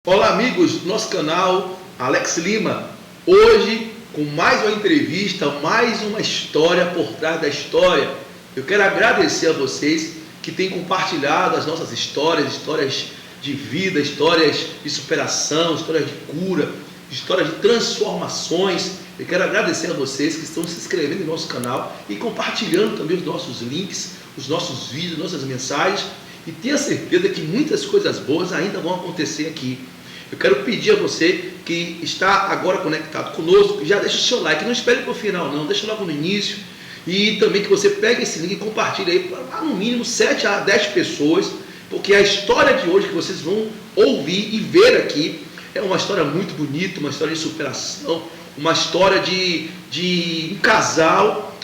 Olá, amigos do nosso canal Alex Lima. Hoje, com mais uma entrevista, mais uma história por trás da história. Eu quero agradecer a vocês que têm compartilhado as nossas histórias de vida, histórias de superação, histórias de cura, histórias de transformações. Eu quero agradecer a vocês que estão se inscrevendo no nosso canal e compartilhando também os nossos links, os nossos vídeos, nossas mensagens. E tenha certeza que muitas coisas boas ainda vão acontecer aqui. Eu quero pedir a você que está agora conectado conosco, já deixa o seu like, não espere para o final não, deixa logo no início. E também que você pegue esse link e compartilhe aí para no mínimo 7 a 10 pessoas, porque a história de hoje que vocês vão ouvir e ver aqui é uma história muito bonita, uma história de superação, uma história de um casal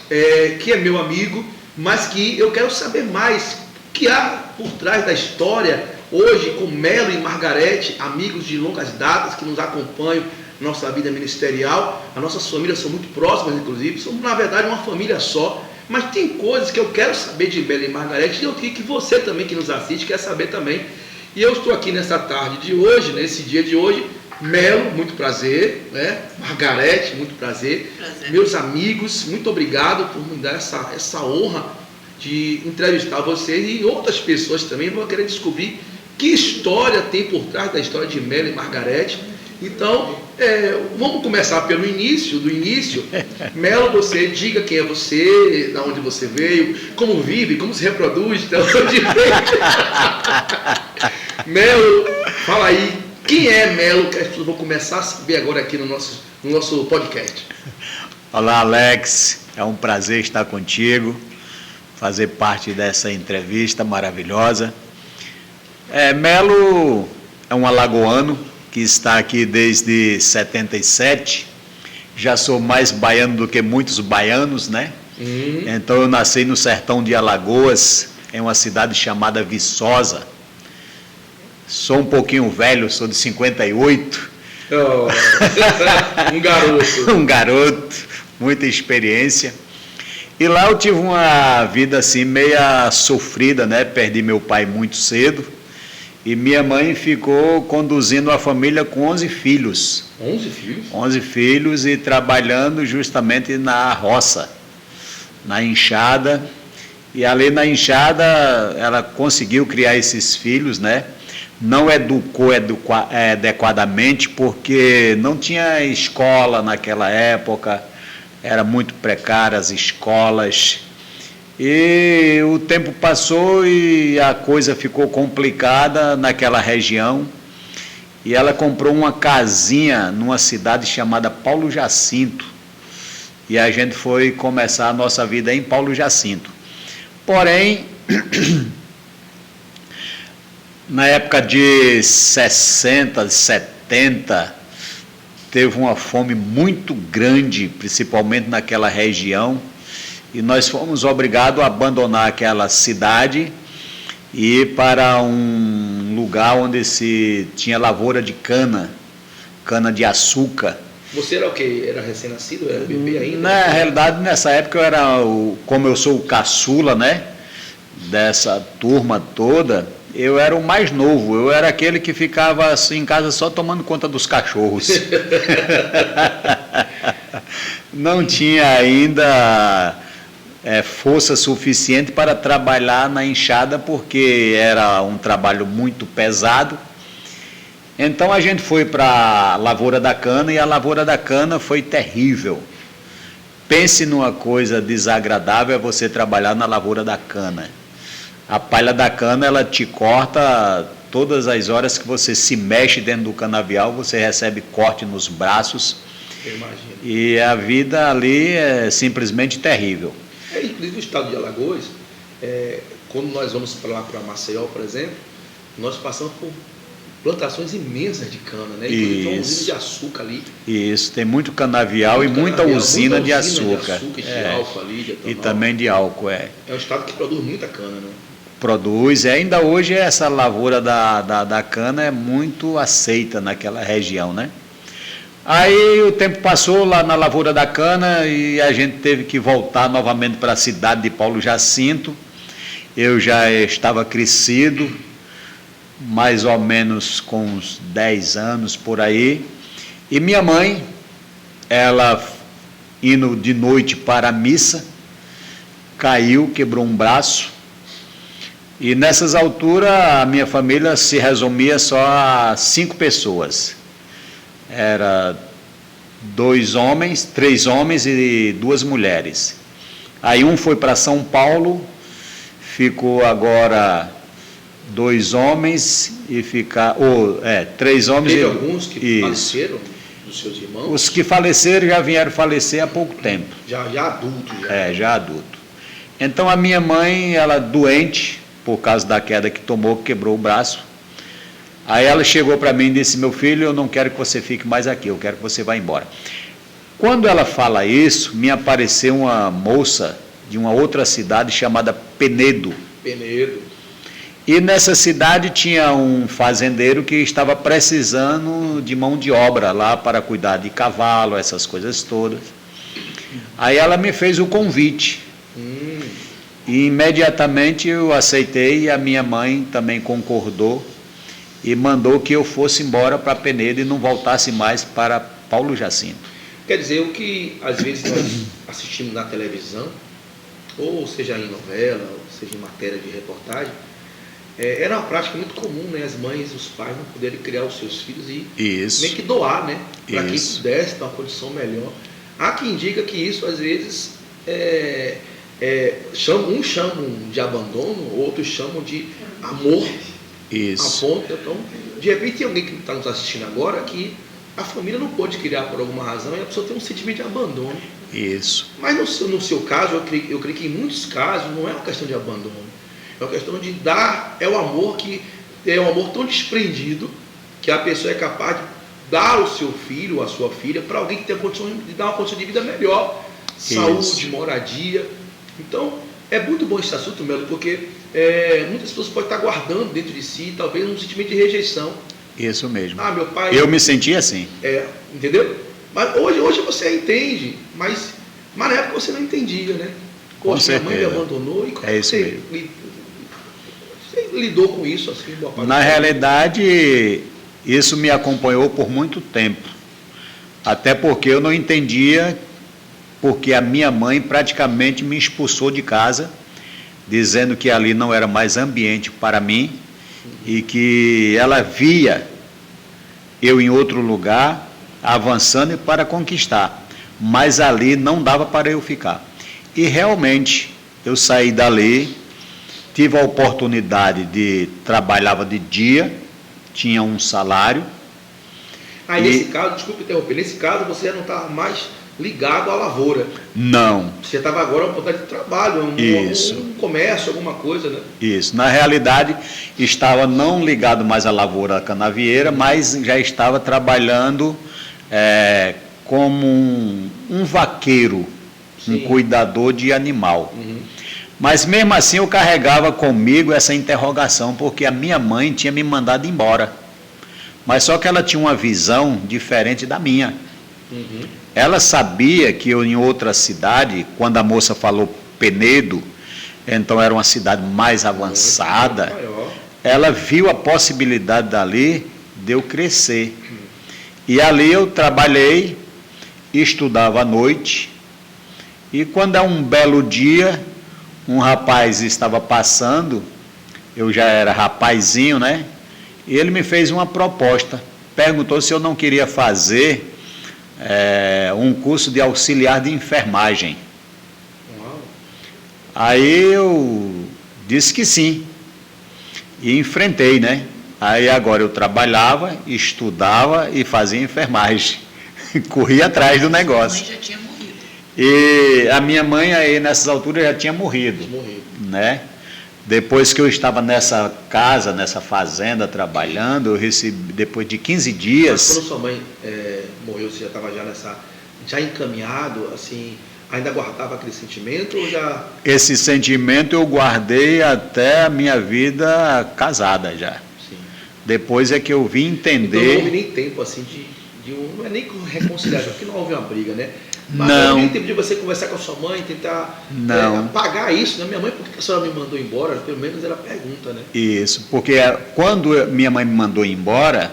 que é meu amigo, mas que eu quero saber mais o que há por trás da história. Hoje, com Melo e Margarete, amigos de longas datas que nos acompanham na nossa vida ministerial, as nossas famílias são muito próximas, inclusive, somos na verdade uma família só, mas tem coisas que eu quero saber de Melo e Margarete e eu queria que você também que nos assiste quer saber também. E eu estou aqui nessa tarde de hoje, nesse dia de hoje. Melo, muito prazer, né? Margarete, muito prazer. Meus amigos, muito obrigado por me dar essa honra de entrevistar vocês e outras pessoas também vão querer descobrir que história tem por trás da história de Melo e Margarete. Então, vamos começar pelo início, do início. Melo, você diga quem é você, de onde você veio, como vive, como se reproduz, de onde veio. Melo, fala aí, quem é Melo, que as pessoas vão começar a saber agora aqui no nosso podcast. Olá, Alex, é um prazer estar contigo, fazer parte dessa entrevista maravilhosa. Melo é um alagoano que está aqui desde 77, já sou mais baiano do que muitos baianos, né? Então eu nasci no sertão de Alagoas, em uma cidade chamada Viçosa. Sou um pouquinho velho, sou de 58. Oh, um garoto. Um garoto, muita experiência. E lá eu tive uma vida assim meia sofrida, né? Perdi meu pai muito cedo. E minha mãe ficou conduzindo a família com 11 filhos. 11 filhos? 11 filhos e trabalhando justamente na roça, na enxada. E ali na enxada ela conseguiu criar esses filhos, né? Não educou adequadamente porque não tinha escola naquela época, era muito precária as escolas. E o tempo passou e a coisa ficou complicada naquela região. E ela comprou uma casinha numa cidade chamada Paulo Jacinto. E a gente foi começar a nossa vida em Paulo Jacinto. Porém, na época de 60, 70, teve uma fome muito grande, principalmente naquela região. E nós fomos obrigados a abandonar aquela cidade e ir para um lugar onde se tinha lavoura de cana de açúcar. Você era o quê? Era recém-nascido? Era bebê ainda? Na realidade, nessa época, como eu sou o caçula, né, dessa turma toda, eu era o mais novo, eu era aquele que ficava assim, em casa só tomando conta dos cachorros. Não tinha ainda força suficiente para trabalhar na enxada, porque era um trabalho muito pesado. Então a gente foi para a lavoura da cana e a lavoura da cana foi terrível. Pense numa coisa desagradável, é você trabalhar na lavoura da cana. A palha da cana, ela te corta todas as horas que você se mexe dentro do canavial, você recebe corte nos braços. Eu imagino. E a vida ali é simplesmente terrível. Inclusive o estado de Alagoas, quando nós vamos para lá, para Maceió, por exemplo, nós passamos por plantações imensas de cana, né? Inclusive tem uma usina de açúcar ali. Isso, tem muito canavial e muita usina de açúcar. De álcool ali, de etanol. E também de álcool, É um estado que produz muita cana, né? Produz, ainda hoje essa lavoura da cana é muito aceita naquela região, né? Aí o tempo passou lá na lavoura da cana e a gente teve que voltar novamente para a cidade de Paulo Jacinto. Eu já estava crescido, mais ou menos com uns 10 anos por aí. E minha mãe, ela indo de noite para a missa, caiu, quebrou um braço. E nessas alturas a minha família se resumia só a 5 pessoas. Era 3 homens e 2 mulheres. Aí um foi para São Paulo, ficou agora 2 homens e 3 homens. Teve alguns que faleceram dos seus irmãos? Os que faleceram já vieram falecer há pouco tempo. Já adultos? Já adulto. Então a minha mãe, ela doente, por causa da queda que tomou, quebrou o braço. Aí ela chegou para mim e disse: meu filho, eu não quero que você fique mais aqui, eu quero que você vá embora. Quando ela fala isso, me apareceu uma moça de uma outra cidade chamada Penedo. E nessa cidade tinha um fazendeiro que estava precisando de mão de obra lá para cuidar de cavalo, essas coisas todas. Aí ela me fez o convite. E imediatamente eu aceitei, e a minha mãe também concordou e mandou que eu fosse embora para Penedo e não voltasse mais para Paulo Jacinto. Quer dizer, o que às vezes nós assistimos na televisão, ou seja em novela, ou seja em matéria de reportagem, era uma prática muito comum, né? As mães e os pais não poderem criar os seus filhos e meio que doar, né? Para quem pudesse ter uma condição melhor. Há quem diga que isso às vezes uns chamam de abandono, outros chamam de amor. Isso. A ponto, então, de repente tem alguém que está nos assistindo agora que a família não pôde criar por alguma razão e a pessoa tem um sentimento de abandono. Isso. Mas no seu caso, eu creio que em muitos casos não é uma questão de abandono. É uma questão de dar, é um amor tão desprendido que a pessoa é capaz de dar o seu filho ou a sua filha para alguém que tem a condição de dar uma condição de vida melhor, saúde, moradia. Então, é muito bom esse assunto, Melo, porque muitas pessoas podem estar guardando dentro de si, talvez, um sentimento de rejeição. Isso mesmo. Meu pai... Eu me senti assim. Entendeu? Mas hoje você entende, mas na época você não entendia, né? Poxa, minha mãe me abandonou e como você lidou com isso assim? Na realidade, isso me acompanhou por muito tempo. Até porque eu não entendia, porque a minha mãe praticamente me expulsou de casa, dizendo que ali não era mais ambiente para mim e que ela via eu em outro lugar, avançando para conquistar, mas ali não dava para eu ficar. E realmente eu saí dali, tive a oportunidade de trabalhava de dia, tinha um salário. Nesse caso, desculpe interromper, nesse caso você não estava mais ligado à lavoura. Não. Você estava agora uma oportunidade de trabalho, um comércio, alguma coisa, né? Isso. Na realidade, estava não ligado mais à lavoura canavieira, mas já estava trabalhando como um vaqueiro, um cuidador de animal. Mas mesmo assim eu carregava comigo essa interrogação, porque a minha mãe tinha me mandado embora. Mas só que ela tinha uma visão diferente da minha. Ela sabia que eu em outra cidade, quando a moça falou Penedo, então era uma cidade mais avançada, ela viu a possibilidade dali de eu crescer. E ali eu trabalhei, estudava à noite, e quando é um belo dia, um rapaz estava passando, eu já era rapazinho, né? E ele me fez uma proposta, perguntou se eu não queria fazer um curso de auxiliar de enfermagem. Aí eu disse que sim, e enfrentei, né? Aí agora eu trabalhava, estudava e fazia enfermagem, corria atrás do negócio. A mãe já tinha morrido. E a minha mãe aí nessas alturas já tinha morrido, né? Depois que eu estava nessa casa, nessa fazenda trabalhando, eu recebi, depois de 15 dias... Mas quando sua mãe morreu, você já estava já encaminhado, assim, ainda guardava aquele sentimento ou já... Esse sentimento eu guardei até a minha vida casada já. Sim. Depois é que eu vim entender... Então não houve nem tempo, assim, não é nem reconciliação, porque não houve uma briga, né? Mas não. não tempo de você conversar com a sua mãe, tentar apagar isso, né? Minha mãe, por que a senhora me mandou embora? Pelo menos era a pergunta, né? Isso, porque quando minha mãe me mandou embora,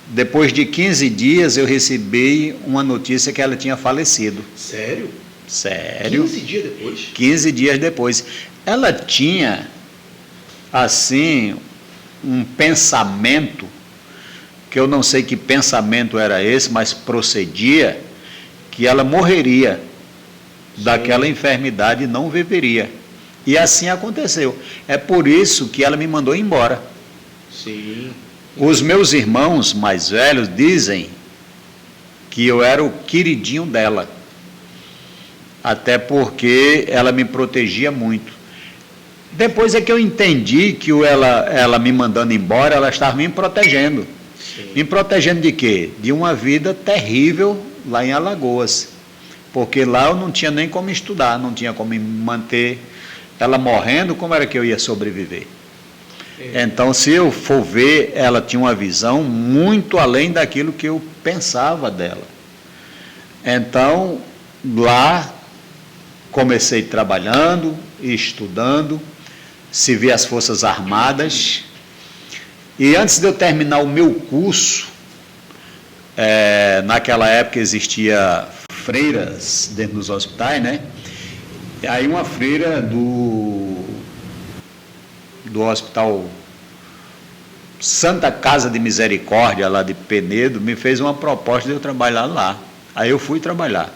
depois de 15 dias eu recebi uma notícia que ela tinha falecido. Sério? Sério. 15 dias depois? 15 dias depois. Ela tinha, assim, um pensamento, que eu não sei que pensamento era esse, mas procedia, que ela morreria daquela enfermidade e não viveria. E assim aconteceu. É por isso que ela me mandou embora. Sim. Os meus irmãos mais velhos dizem que eu era o queridinho dela, até porque ela me protegia muito. Depois é que eu entendi que ela me mandando embora, ela estava me protegendo. Sim. Me protegendo de quê? De uma vida terrível lá em Alagoas, porque lá eu não tinha nem como estudar, não tinha como me manter. Ela morrendo, como era que eu ia sobreviver? Então, se eu for ver, ela tinha uma visão muito além daquilo que eu pensava dela. Então, lá, comecei trabalhando, estudando, servi as Forças Armadas, e antes de eu terminar o meu curso, naquela época existia freiras dentro dos hospitais, né? Aí uma freira do Hospital Santa Casa de Misericórdia, lá de Penedo, me fez uma proposta de eu trabalhar lá. Aí eu fui trabalhar.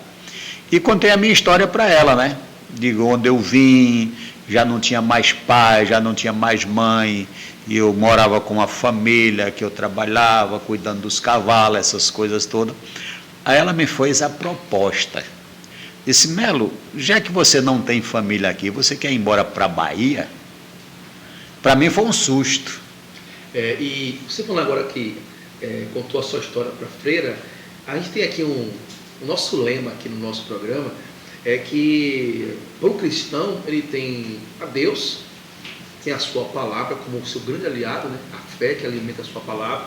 E contei a minha história para ela, né? De onde eu vim, já não tinha mais pai, já não tinha mais mãe, e eu morava com uma família, que eu trabalhava, cuidando dos cavalos, essas coisas todas. Aí ela me fez a proposta. Disse: Melo, já que você não tem família aqui, você quer ir embora para a Bahia? Para mim foi um susto. E você falando agora que contou a sua história para a freira, a gente tem aqui o nosso lema aqui no nosso programa, é que para o cristão ele tem a Deus, tem a sua palavra como o seu grande aliado, né? A fé que alimenta a sua palavra,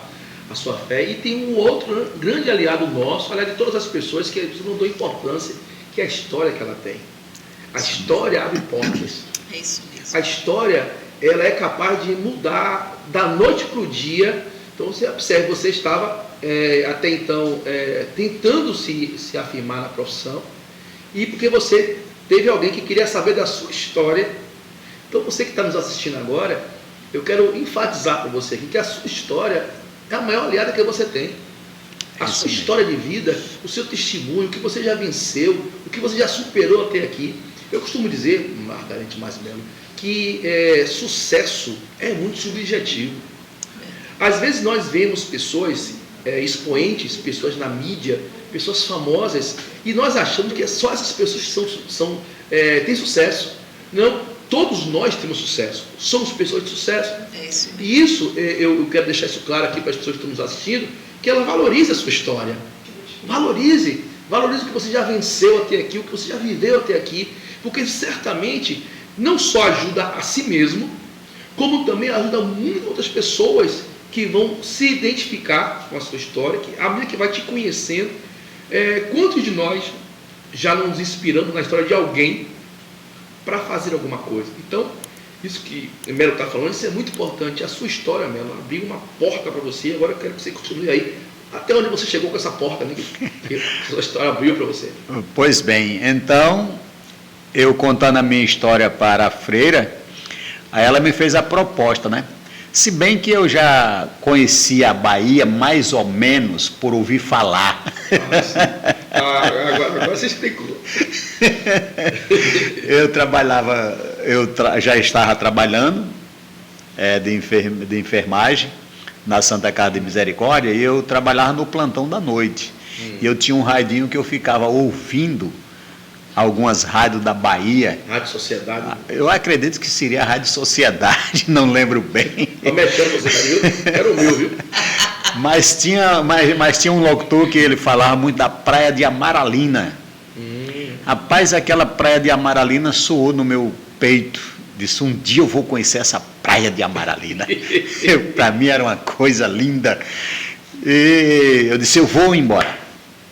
a sua fé, e tem um outro grande aliado nosso, aliado de todas as pessoas, que não dão importância, que é a história que ela tem. A história abre portas. É isso mesmo. A história, ela é capaz de mudar da noite para o dia. Então você observa, você estava até então tentando se afirmar na profissão, e porque você teve alguém que queria saber da sua história. Então você que está nos assistindo agora, eu quero enfatizar para você aqui que a sua história é a maior aliada que você tem. A sua história de vida, o seu testemunho, o que você já venceu, o que você já superou até aqui. Eu costumo dizer, Margarete Masmelo, que sucesso é muito subjetivo. Às vezes nós vemos pessoas expoentes, pessoas na mídia, pessoas famosas, e nós achamos que só essas pessoas têm sucesso. Não, todos nós temos sucesso, somos pessoas de sucesso. É isso. E isso, eu quero deixar isso claro aqui para as pessoas que estão nos assistindo, que ela valorize a sua história. Valorize o que você já venceu até aqui, o que você já viveu até aqui, porque certamente não só ajuda a si mesmo, como também ajuda muitas outras pessoas que vão se identificar com a sua história, que à medida que vai te conhecendo. Quantos de nós já não nos inspiramos na história de alguém para fazer alguma coisa? Então, isso que o Melo está falando, isso é muito importante. A sua história, Melo, abriu uma porta para você. Agora eu quero que você continue aí. Até onde você chegou com essa porta, né, que a sua história abriu para você? Pois bem, então, eu contando a minha história para a freira, aí ela me fez a proposta, né? Se bem que eu já conhecia a Bahia mais ou menos por ouvir falar. Agora você explicou. Já estava trabalhando de enfermagem na Santa Casa de Misericórdia, e eu trabalhava no plantão da noite. E eu tinha um radinho que eu ficava ouvindo algumas rádios da Bahia. Rádio Sociedade? Eu acredito que seria a Rádio Sociedade, não lembro bem. Estou mexendo você, viu? Era o meu, viu? Mas tinha um locutor que ele falava muito da Praia de Amaralina. Rapaz, aquela Praia de Amaralina soou no meu peito. Disse: um dia eu vou conhecer essa Praia de Amaralina. Para mim era uma coisa linda. E eu disse: eu vou embora.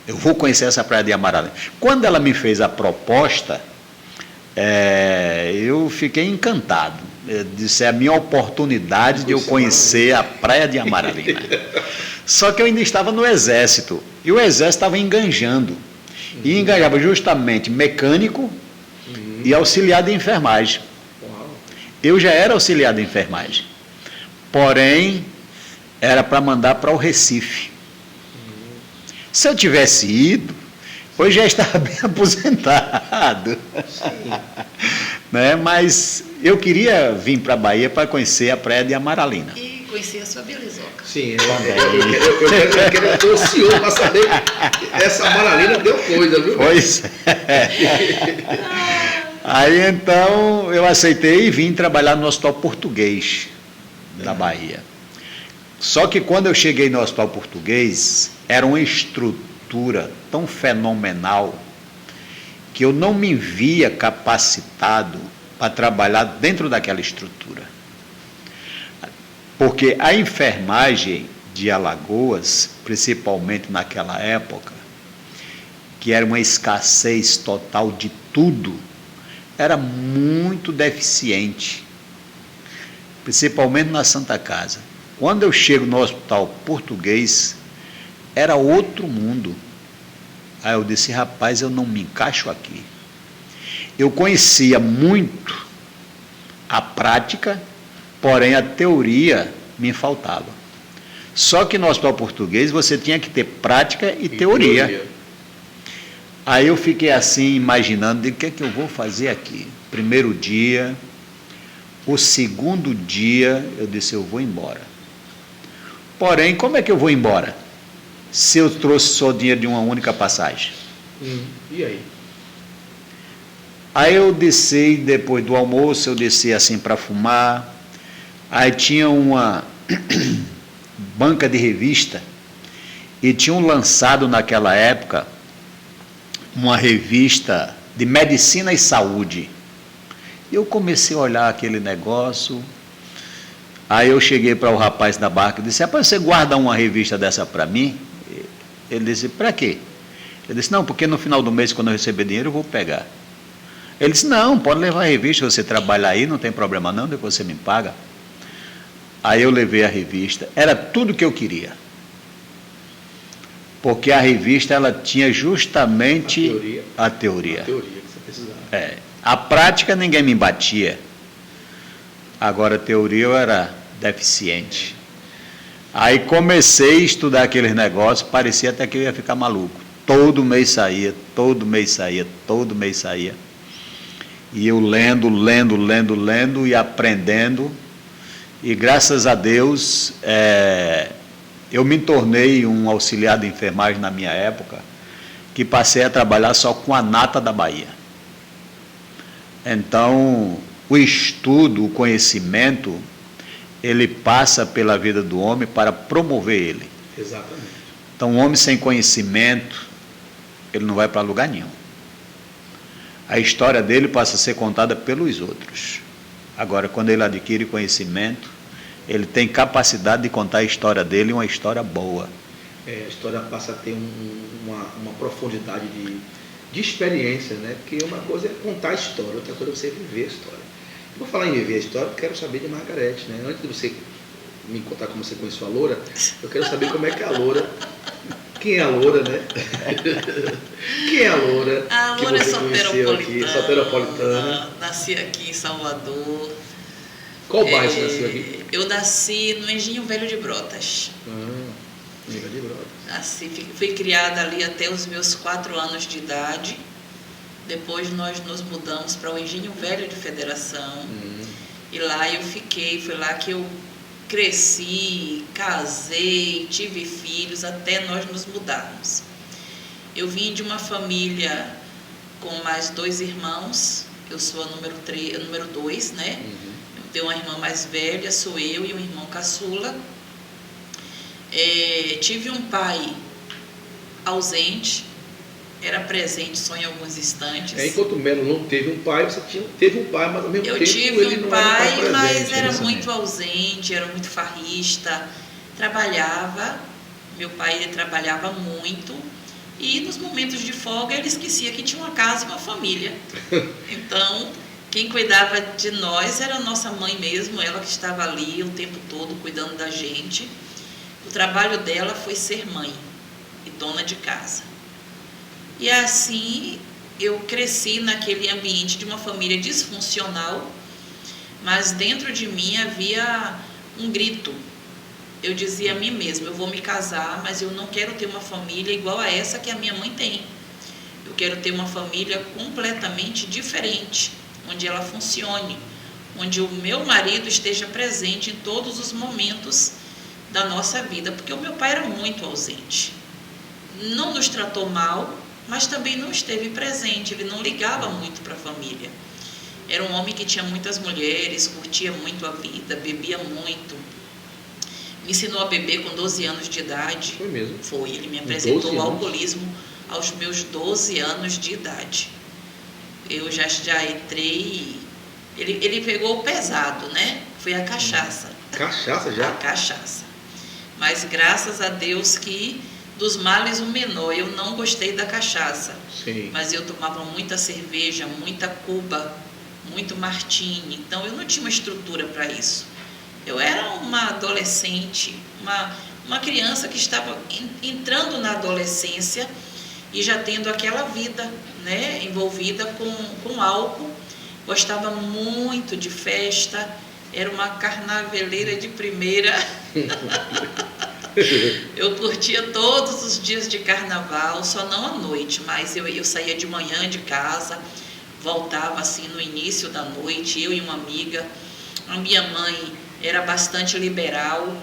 eu vou conhecer essa praia de Amaralina. Quando ela me fez a proposta, eu fiquei encantado. Disse, é a minha oportunidade de eu conhecer a praia de Amaralina. Só que eu ainda estava no Exército, e o Exército estava enganjando. E enganjava justamente mecânico e auxiliar de enfermagem. Eu já era auxiliar de enfermagem. Porém, era para mandar para o Recife. Se eu tivesse ido, hoje já estava bem aposentado. Né? Mas eu queria vir para a Bahia para conhecer a praia de Amaralina. E conhecer a sua belezoca. Sim, eu estou ansioso para saber que essa Amaralina deu coisa, viu? Pois é. Aí então eu aceitei e vim trabalhar no Hospital Português da Bahia. Só que quando eu cheguei no Hospital Português, era uma estrutura tão fenomenal que eu não me via capacitado para trabalhar dentro daquela estrutura. Porque a enfermagem de Alagoas, principalmente naquela época, que era uma escassez total de tudo, era muito deficiente, principalmente na Santa Casa. Quando eu chego no Hospital Português, era outro mundo. Aí eu disse, rapaz, eu não me encaixo aqui. Eu conhecia muito a prática, porém a teoria me faltava. Só que no Hospital Português você tinha que ter prática e teoria. Aí eu fiquei assim, imaginando, o que é que eu vou fazer aqui? Primeiro dia, o segundo dia, eu disse, eu vou embora. Porém, como é que eu vou embora? Se eu trouxe só dinheiro de uma única passagem. E aí? Aí eu desci, depois do almoço, eu desci assim para fumar. Aí tinha uma banca de revista e tinham lançado naquela época uma revista de medicina e saúde. Eu comecei a olhar aquele negócio. Aí eu cheguei para o rapaz da barca e disse, rapaz, você guarda uma revista dessa para mim? Ele disse, para quê? Ele disse, não, porque no final do mês, quando eu receber dinheiro, eu vou pegar. Ele disse, não, pode levar a revista, você trabalha aí, não tem problema não, depois você me paga. Aí eu levei a revista, era tudo que eu queria. Porque a revista, ela tinha justamente a teoria. A teoria que você precisava. A prática ninguém me batia. Agora a teoria eu era deficiente. Aí comecei a estudar aqueles negócios, parecia até que eu ia ficar maluco. Todo mês saía, todo mês saía, todo mês saía. E eu lendo e aprendendo. E graças a Deus, eu me tornei um auxiliar de enfermagem na minha época, que passei a trabalhar só com a nata da Bahia. Então, o estudo, o conhecimento, ele passa pela vida do homem para promover ele. Exatamente. Então, um homem sem conhecimento, ele não vai para lugar nenhum. A história dele passa a ser contada pelos outros. Agora, quando ele adquire conhecimento, ele tem capacidade de contar a história dele, uma história boa. A história passa a ter uma profundidade de experiência, né? Porque uma coisa é contar a história, outra coisa é você viver a história. Vou falar em viver a história, eu quero saber de Margarete, né? Antes de você me contar como você conheceu a Loura, eu quero saber como é que é a Loura. Quem é a Loura, né? Quem é a Loura? A Loura é soteropolitana. Nasci aqui em Salvador. Qual bairro você nasceu aqui? Eu nasci no Engenho Velho de Brotas. Engenho de Brotas. Nasci, fui criada ali até os meus 4 anos de idade. Depois nós nos mudamos para o Engenho Velho de Federação. E lá eu fiquei, foi lá que eu cresci, casei, tive filhos, até nós nos mudarmos. Eu vim de uma família com mais 2 irmãos, eu sou a número 2, né? Eu tenho uma irmã mais velha, sou eu, e um irmão caçula. Tive um pai ausente, era presente só em alguns instantes. Enquanto o Melo não teve um pai, você teve um pai, mas ao mesmo tempo ele não era um pai presente, mas era né? muito ausente, era muito farrista, trabalhava, meu pai ele trabalhava muito, E nos momentos de folga ele esquecia que tinha uma casa e uma família. Então, quem cuidava de nós era a nossa mãe mesmo, ela que estava ali o tempo todo cuidando da gente. O trabalho dela foi ser mãe e dona de casa. E assim eu cresci naquele ambiente de uma família disfuncional, mas dentro de mim havia um grito. Eu dizia a mim mesma, eu vou me casar, mas eu não quero ter uma família igual a essa que a minha mãe tem. Eu quero ter uma família completamente diferente, onde ela funcione, onde o meu marido esteja presente em todos os momentos da nossa vida, porque o meu pai era muito ausente. Não nos tratou mal, mas também não esteve presente, ele não ligava muito para a família. Era um homem que tinha muitas mulheres, curtia muito a vida, bebia muito. Me ensinou a beber com 12 anos de idade. Foi mesmo? Foi, ele me apresentou o alcoolismo aos meus 12 anos de idade. Eu já entrei... Ele pegou o pesado, né? Foi a cachaça. Cachaça já? A cachaça. Mas graças a Deus que dos males o menor. Eu não gostei da cachaça. Sim. Mas eu tomava muita cerveja, muita Cuba, muito Martini. Então eu não tinha uma estrutura para isso. Eu era uma adolescente, uma criança que estava entrando na adolescência e já tendo aquela vida, né, envolvida com álcool. Gostava muito de festa, era uma carnaveleira de primeira. Eu curtia todos os dias de carnaval, só não à noite, mas eu saía de manhã de casa, voltava assim no início da noite, eu e uma amiga. A minha mãe era bastante liberal,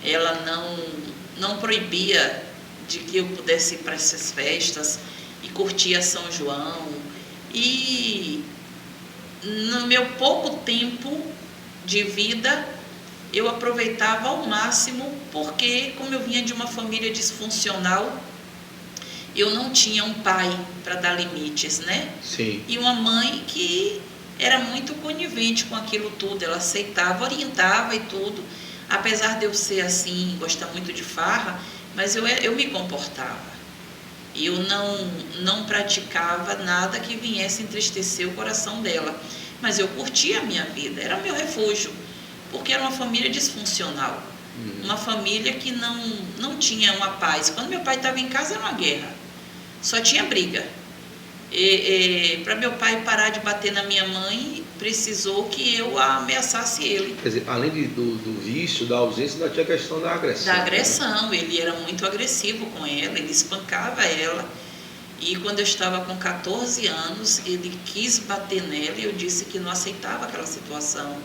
ela não proibia de que eu pudesse ir para essas festas e curtia São João. E no meu pouco tempo de vida, eu aproveitava ao máximo, porque como eu vinha de uma família disfuncional, eu não tinha um pai para dar limites, né? Sim. E uma mãe que era muito conivente com aquilo tudo, ela aceitava, orientava e tudo. Apesar de eu ser assim, gostar muito de farra, mas eu me comportava. Eu não praticava nada que viesse entristecer o coração dela. Mas eu curtia a minha vida, era o meu refúgio, porque era uma família disfuncional. Uma família que não tinha uma paz. Quando meu pai estava em casa era uma guerra, só tinha briga. Para meu pai parar de bater na minha mãe, precisou que eu ameaçasse ele. Quer dizer, além do vício, da ausência, ainda tinha a questão da agressão. Da agressão, né? Ele era muito agressivo com ela, ele espancava ela. E quando eu estava com 14 anos, ele quis bater nela e eu disse que não aceitava aquela situação.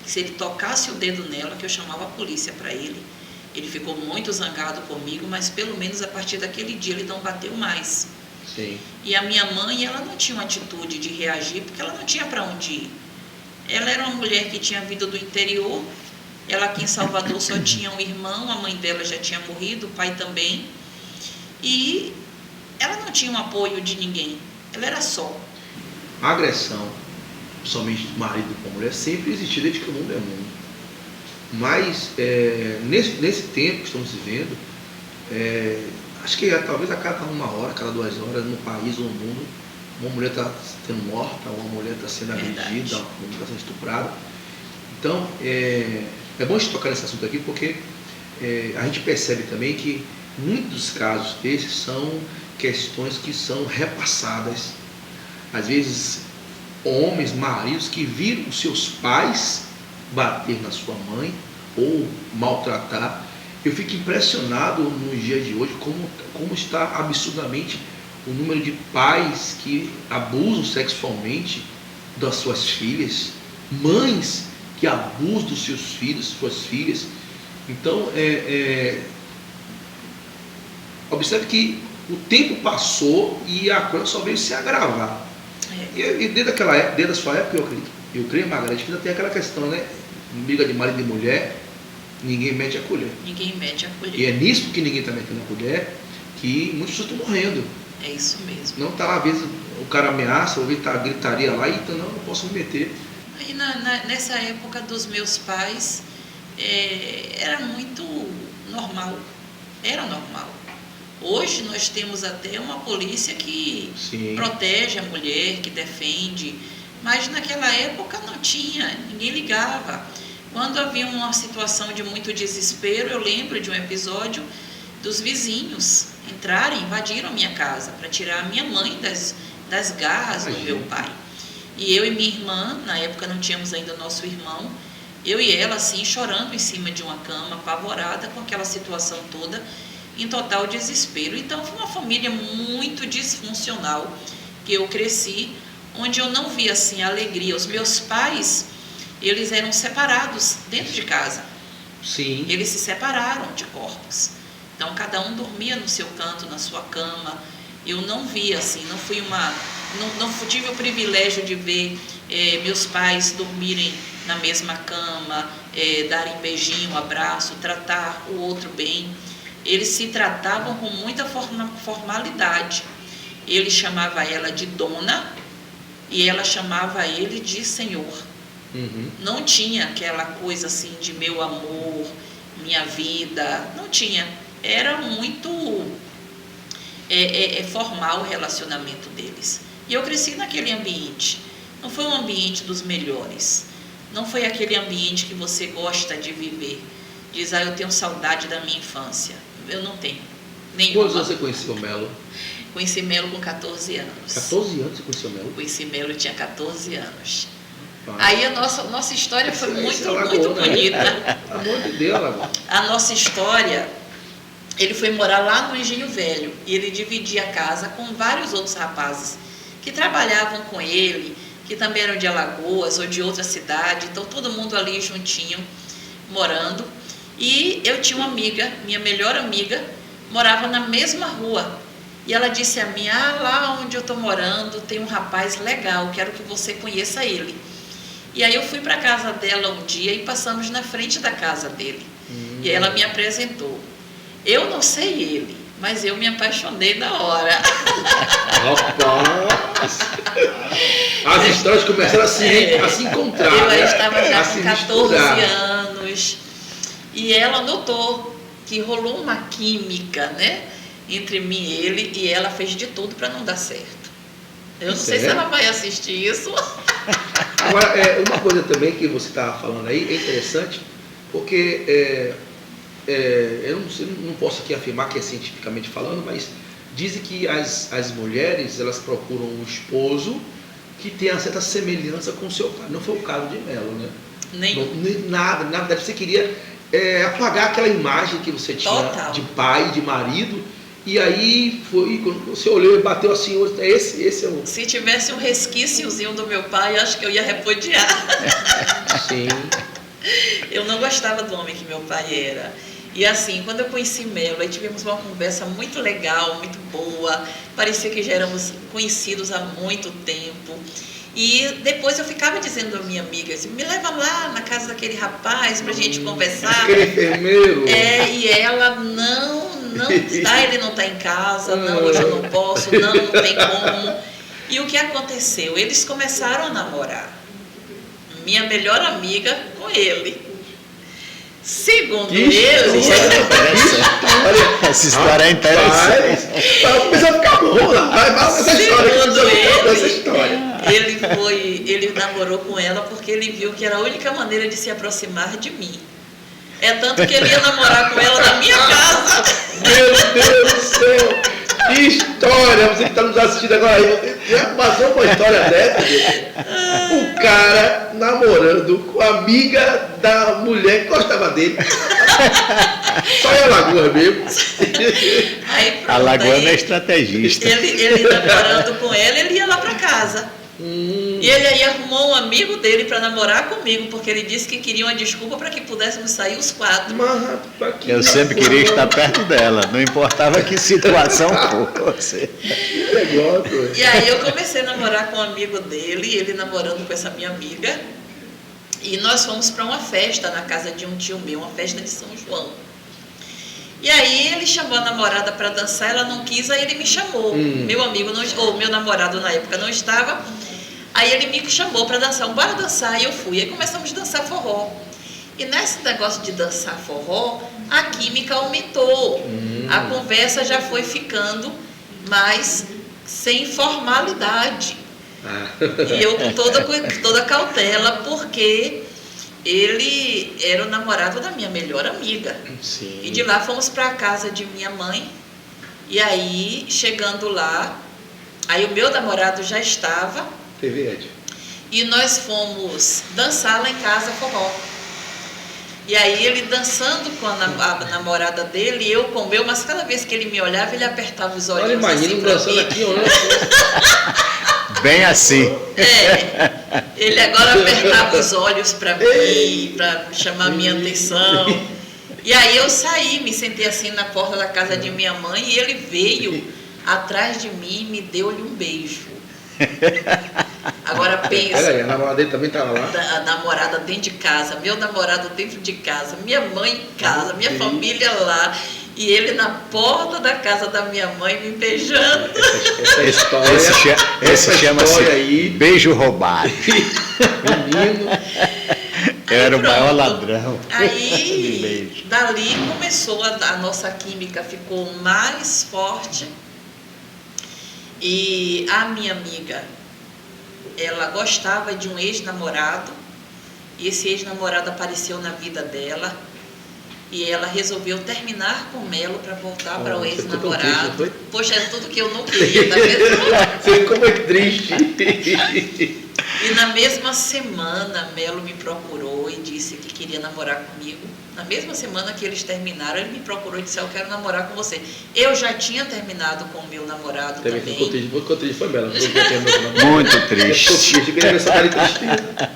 Que se ele tocasse o dedo nela, que eu chamava a polícia para ele. Ele ficou muito zangado comigo, mas pelo menos a partir daquele dia ele não bateu mais. Sim. E a minha mãe, ela não tinha uma atitude de reagir, porque ela não tinha para onde ir. Ela era uma mulher que tinha vindo do interior, ela aqui em Salvador só tinha um irmão, a mãe dela já tinha morrido, o pai também. E ela não tinha um apoio de ninguém, ela era só. A agressão, somente do marido com a mulher, sempre existiu desde que o mundo é mundo. Mas nesse tempo que estamos vivendo, acho que talvez a cada 1 hora, cada 2 horas, no país ou no mundo, uma mulher está sendo morta, uma mulher está sendo agredida, uma mulher está sendo estuprada. Então, é bom a gente tocar nesse assunto aqui, porque a gente percebe também que muitos dos casos desses são questões que são repassadas. Às vezes, homens, maridos que viram os seus pais bater na sua mãe ou maltratar. Eu fico impressionado nos dias de hoje como está absurdamente o número de pais que abusam sexualmente das suas filhas, mães que abusam dos seus filhos, suas filhas. Então, observe que o tempo passou e a coisa só veio se agravar. E desde aquela época, desde a sua época, eu creio, Margarete, que ainda tem aquela questão, né? Briga de marido e de mulher, ninguém mete a colher. Ninguém mete a colher. E é nisso que ninguém está metendo a colher que muitas pessoas estão morrendo. É isso mesmo. Não está lá, às vezes o cara ameaça, ou está gritaria lá, e então não posso me meter. E nessa época dos meus pais, era muito normal. Era normal. Hoje nós temos até uma polícia que Sim. protege a mulher, que defende, mas naquela época não tinha, ninguém ligava. Quando havia uma situação de muito desespero, eu lembro de um episódio dos vizinhos entrarem, invadiram a minha casa para tirar a minha mãe das garras do meu pai. E eu e minha irmã, na época não tínhamos ainda nosso irmão, eu e ela assim chorando em cima de uma cama, apavorada com aquela situação toda, em total desespero. Então foi uma família muito disfuncional que eu cresci, onde eu não via assim a alegria. Os meus pais, eles eram separados dentro de casa. Sim. Eles se separaram de corpos. Então cada um dormia no seu canto, na sua cama. Eu não via assim, não tive o privilégio de ver meus pais dormirem na mesma cama, darem beijinho, abraço, tratar o outro bem. Eles se tratavam com muita formalidade. Ele chamava ela de dona e ela chamava ele de senhor. Uhum. Não tinha aquela coisa assim de meu amor, minha vida, não tinha. Era muito formal o relacionamento deles. E eu cresci naquele ambiente. Não foi um ambiente dos melhores. Não foi aquele ambiente que você gosta de viver. Diz, eu tenho saudade da minha infância. Eu não tenho nenhuma. Quantos anos você conheceu o Melo? Conheci Melo com 14 anos. 14 anos você conheceu o Melo? Conheci Melo, eu tinha 14 anos. Pai. Aí a nossa história foi muito Lagoa, bonita. Né? Amor de Deus, Lagoa. A nossa história, ele foi morar lá no Engenho Velho. E ele dividia a casa com vários outros rapazes que trabalhavam com ele, que também eram de Alagoas ou de outra cidade. Então todo mundo ali juntinho, morando. E eu tinha uma amiga, minha melhor amiga, morava na mesma rua. E ela disse a mim, lá onde eu estou morando tem um rapaz legal, quero que você conheça ele. E aí eu fui para a casa dela um dia e passamos na frente da casa dele. E ela me apresentou. Eu não sei ele, mas eu me apaixonei na hora. Rapaz! As histórias começaram a se encontrar. Eu estava já com 14 misturar. anos. E ela notou que rolou uma química, né, entre mim e ele, e ela fez de tudo para não dar certo. Eu não sei se ela vai assistir isso. Agora, uma coisa também que você estava falando aí é interessante, porque eu não posso aqui afirmar que é cientificamente falando, mas dizem que as mulheres, elas procuram um esposo que tenha certa semelhança com o seu pai. Não foi o caso de Melo, né? Nada. Na verdade, você queria apagar aquela imagem que você tinha Total. de pai, de marido, e aí foi quando você olhou e bateu assim, esse é o... Se tivesse um resquíciozinho do meu pai, acho que eu ia repudiar. Sim. Eu não gostava do homem que meu pai era. E assim, quando eu conheci Melo, aí tivemos uma conversa muito legal, muito boa. Parecia que já éramos conhecidos há muito tempo. E depois eu ficava dizendo à minha amiga assim, me leva lá na casa daquele rapaz pra gente conversar. Aquele enfermeiro. E ela não ele não está em casa, não, hoje eu não posso, não tem como. E o que aconteceu? Eles começaram a namorar. Minha melhor amiga com ele. Segundo eles... Essa história é interessante. Vai começar a ficar bom lá. Vai essa história. Ele namorou com ela porque ele viu que era a única maneira de se aproximar de mim. É tanto que ele ia namorar com ela na minha casa. Meu Deus do céu! Que história! Você que está nos assistindo agora, já passou por uma história dessa? O cara namorando com a amiga da mulher que gostava dele. Só em Alagoas mesmo. Aí, pronto, Alagoano é estrategista. Ele namorando com ela, ele ia lá para casa. E ele aí arrumou um amigo dele para namorar comigo, porque ele disse que queria uma desculpa para que pudéssemos sair os quatro. Eu sempre queria estar perto dela, não importava que situação fosse. E aí eu comecei a namorar com um amigo dele, ele namorando com essa minha amiga. E nós fomos para uma festa na casa de um tio meu, uma festa de São João. E aí ele chamou a namorada para dançar, ela não quis, aí ele me chamou. Meu amigo, ou meu namorado na época não estava. Aí ele me chamou para dançar, bora dançar, e eu fui. Aí começamos a dançar forró. E nesse negócio de dançar forró, a química aumentou. A conversa já foi ficando mais sem formalidade. E eu com toda cautela, porque ele era o namorado da minha melhor amiga. Sim. E de lá fomos para a casa de minha mãe. E aí, chegando lá, aí o meu namorado já estava. TV Ed. E nós fomos dançar lá em casa forró. E aí ele dançando com a namorada dele, e eu com o meu, mas cada vez que ele me olhava, ele apertava os olhos. Olha, imagina assim dançando mim. aqui, olhando. Bem assim. Ele agora apertava os olhos para mim, para chamar minha atenção. E aí eu saí, me sentei assim na porta da casa de minha mãe, e ele veio atrás de mim e me deu-lhe um beijo. Agora pensa. Olha aí, a namorada dele também estava lá. A namorada dentro de casa, meu namorado dentro de casa, minha mãe em casa, minha família lá, e ele na porta da casa da minha mãe me beijando. Essa história. Esse chama-se aí. beijo roubado. Menino. Eu era o pronto. maior ladrão. de Aí, beijo. dali começou a nossa química, ficou mais forte. E a minha amiga, ela gostava de um ex-namorado, e esse ex-namorado apareceu na vida dela, e ela resolveu terminar com o Melo para voltar para o ex-namorado. Poxa, é tudo que eu não queria, tá vendo? Você ficou muito triste. E na mesma semana, Melo me procurou e disse que queria namorar comigo. Na mesma semana que eles terminaram, ele me procurou e disse: eu quero namorar com você. Eu já tinha terminado com o meu namorado também. Ficou triste, foi Bela. Muito triste. Eu queria ver essa cara de tristeza.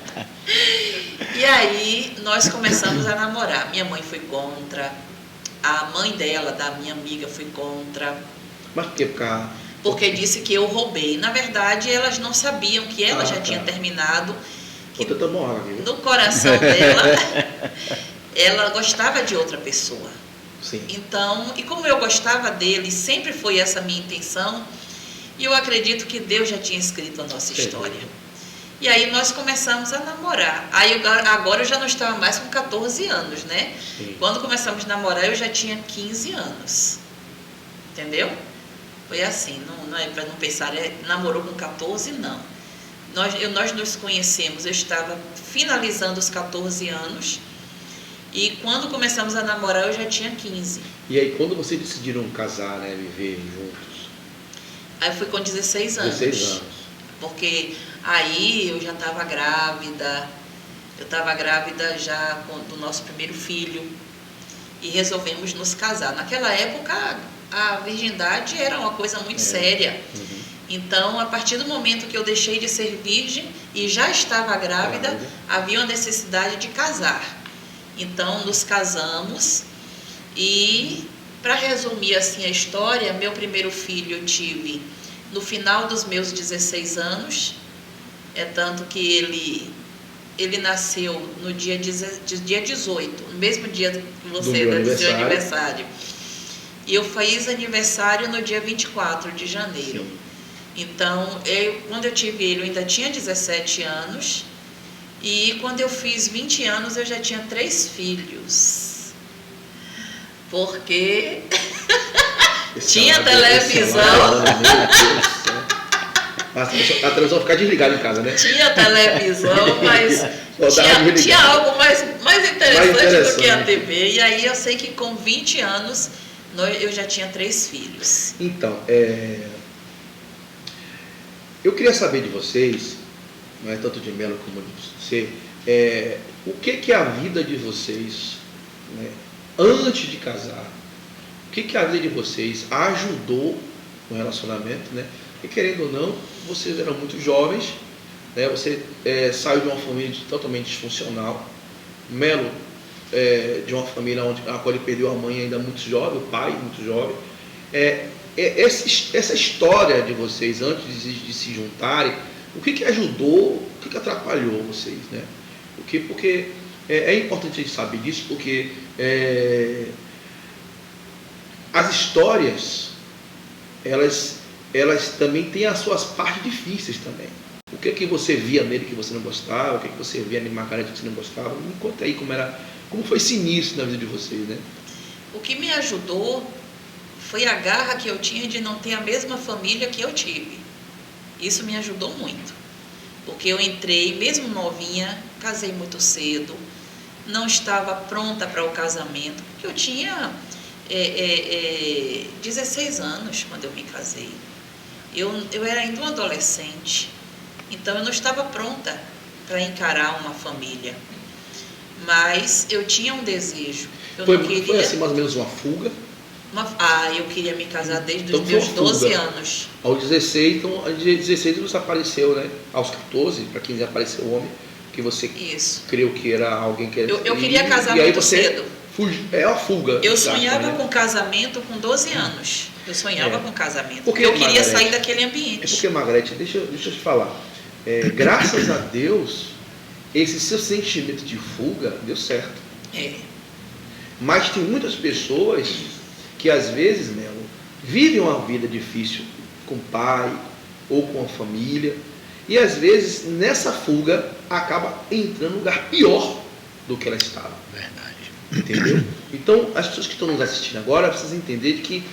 E aí nós começamos a namorar. Minha mãe foi contra, a mãe dela, da minha amiga, foi contra. Mas por quê? Porque disse que eu roubei. Na verdade, elas não sabiam que ela já tinha terminado. Que no coração dela, ela gostava de outra pessoa. Sim. Então, e como eu gostava dele, sempre foi essa a minha intenção, e eu acredito que Deus já tinha escrito a nossa história. E aí nós começamos a namorar. Aí agora eu já não estava mais com 14 anos, né? Sim. Quando começamos a namorar, eu já tinha 15 anos. Entendeu? Foi assim, não é para não pensar, namorou com 14, não. Nós nos conhecemos, eu estava finalizando os 14 anos, e quando começamos a namorar eu já tinha 15. E aí quando vocês decidiram casar, né, viver juntos? Aí foi com 16 anos. 16 anos. Porque aí eu já estava grávida, já do nosso primeiro filho, e resolvemos nos casar. Naquela época a virgindade era uma coisa muito séria. Então, a partir do momento que eu deixei de ser virgem e já estava grávida, havia uma necessidade de casar. Então, nos casamos e, para resumir assim a história, meu primeiro filho eu tive no final dos meus 16 anos, tanto que ele nasceu no dia 18, no mesmo dia que você do seu aniversário. E eu fiz aniversário no dia 24 de janeiro. Sim. Então, quando eu tive ele, eu ainda tinha 17 anos. E quando eu fiz 20 anos, eu já tinha 3 filhos. Porque tinha televisão. A televisão ficar desligada em casa, né? Tinha televisão, mas tinha algo mais interessante do que a TV. E aí eu sei que com 20 anos eu já tinha 3 filhos. Então, eu queria saber de vocês, não é tanto de Melo como de você, o que é a vida de vocês, né, antes de casar? O que a vida de vocês ajudou no relacionamento, né? E querendo ou não, vocês eram muito jovens, né? Você saiu de uma família totalmente disfuncional. Melo de uma família a qual ele perdeu a mãe ainda muito jovem, o pai muito jovem. Essa história de vocês antes de se juntarem, o que ajudou, o que atrapalhou vocês, né? Porque é importante a gente saber disso, porque as histórias, elas também têm as suas partes difíceis também. O que é que você via nele que você não gostava? O que é que você via em Margarete que você não gostava? Me conta aí como foi esse início na vida de vocês, né? O que me ajudou foi a garra que eu tinha de não ter a mesma família que eu tive. Isso me ajudou muito. Porque eu entrei, mesmo novinha, casei muito cedo, não estava pronta para o casamento, porque eu tinha 16 anos quando eu me casei. Eu era ainda uma adolescente, então eu não estava pronta para encarar uma família. Mas eu tinha um desejo. Foi assim mais ou menos uma fuga? Eu queria me casar desde Então os meus foi uma 12 fuga. anos. Aos 16, então, aos 16 você apareceu, né? Aos 14, para quem apareceu o homem, que você Isso. creu que era alguém que era... Eu queria casar e aí muito você cedo. É a fuga. Eu exato, sonhava né? com casamento com 12 anos. Eu sonhava com casamento. Porque, Porque eu queria Margarete, sair daquele É ambiente. porque, Margarete, deixa eu te falar. Graças a Deus, esse seu sentimento de fuga deu certo. Mas tem muitas pessoas que às vezes, Melo, vivem uma vida difícil com o pai ou com a família, e às vezes nessa fuga acaba entrando num lugar pior do que ela estava. Verdade. Entendeu? Então, as pessoas que estão nos assistindo agora precisam entender que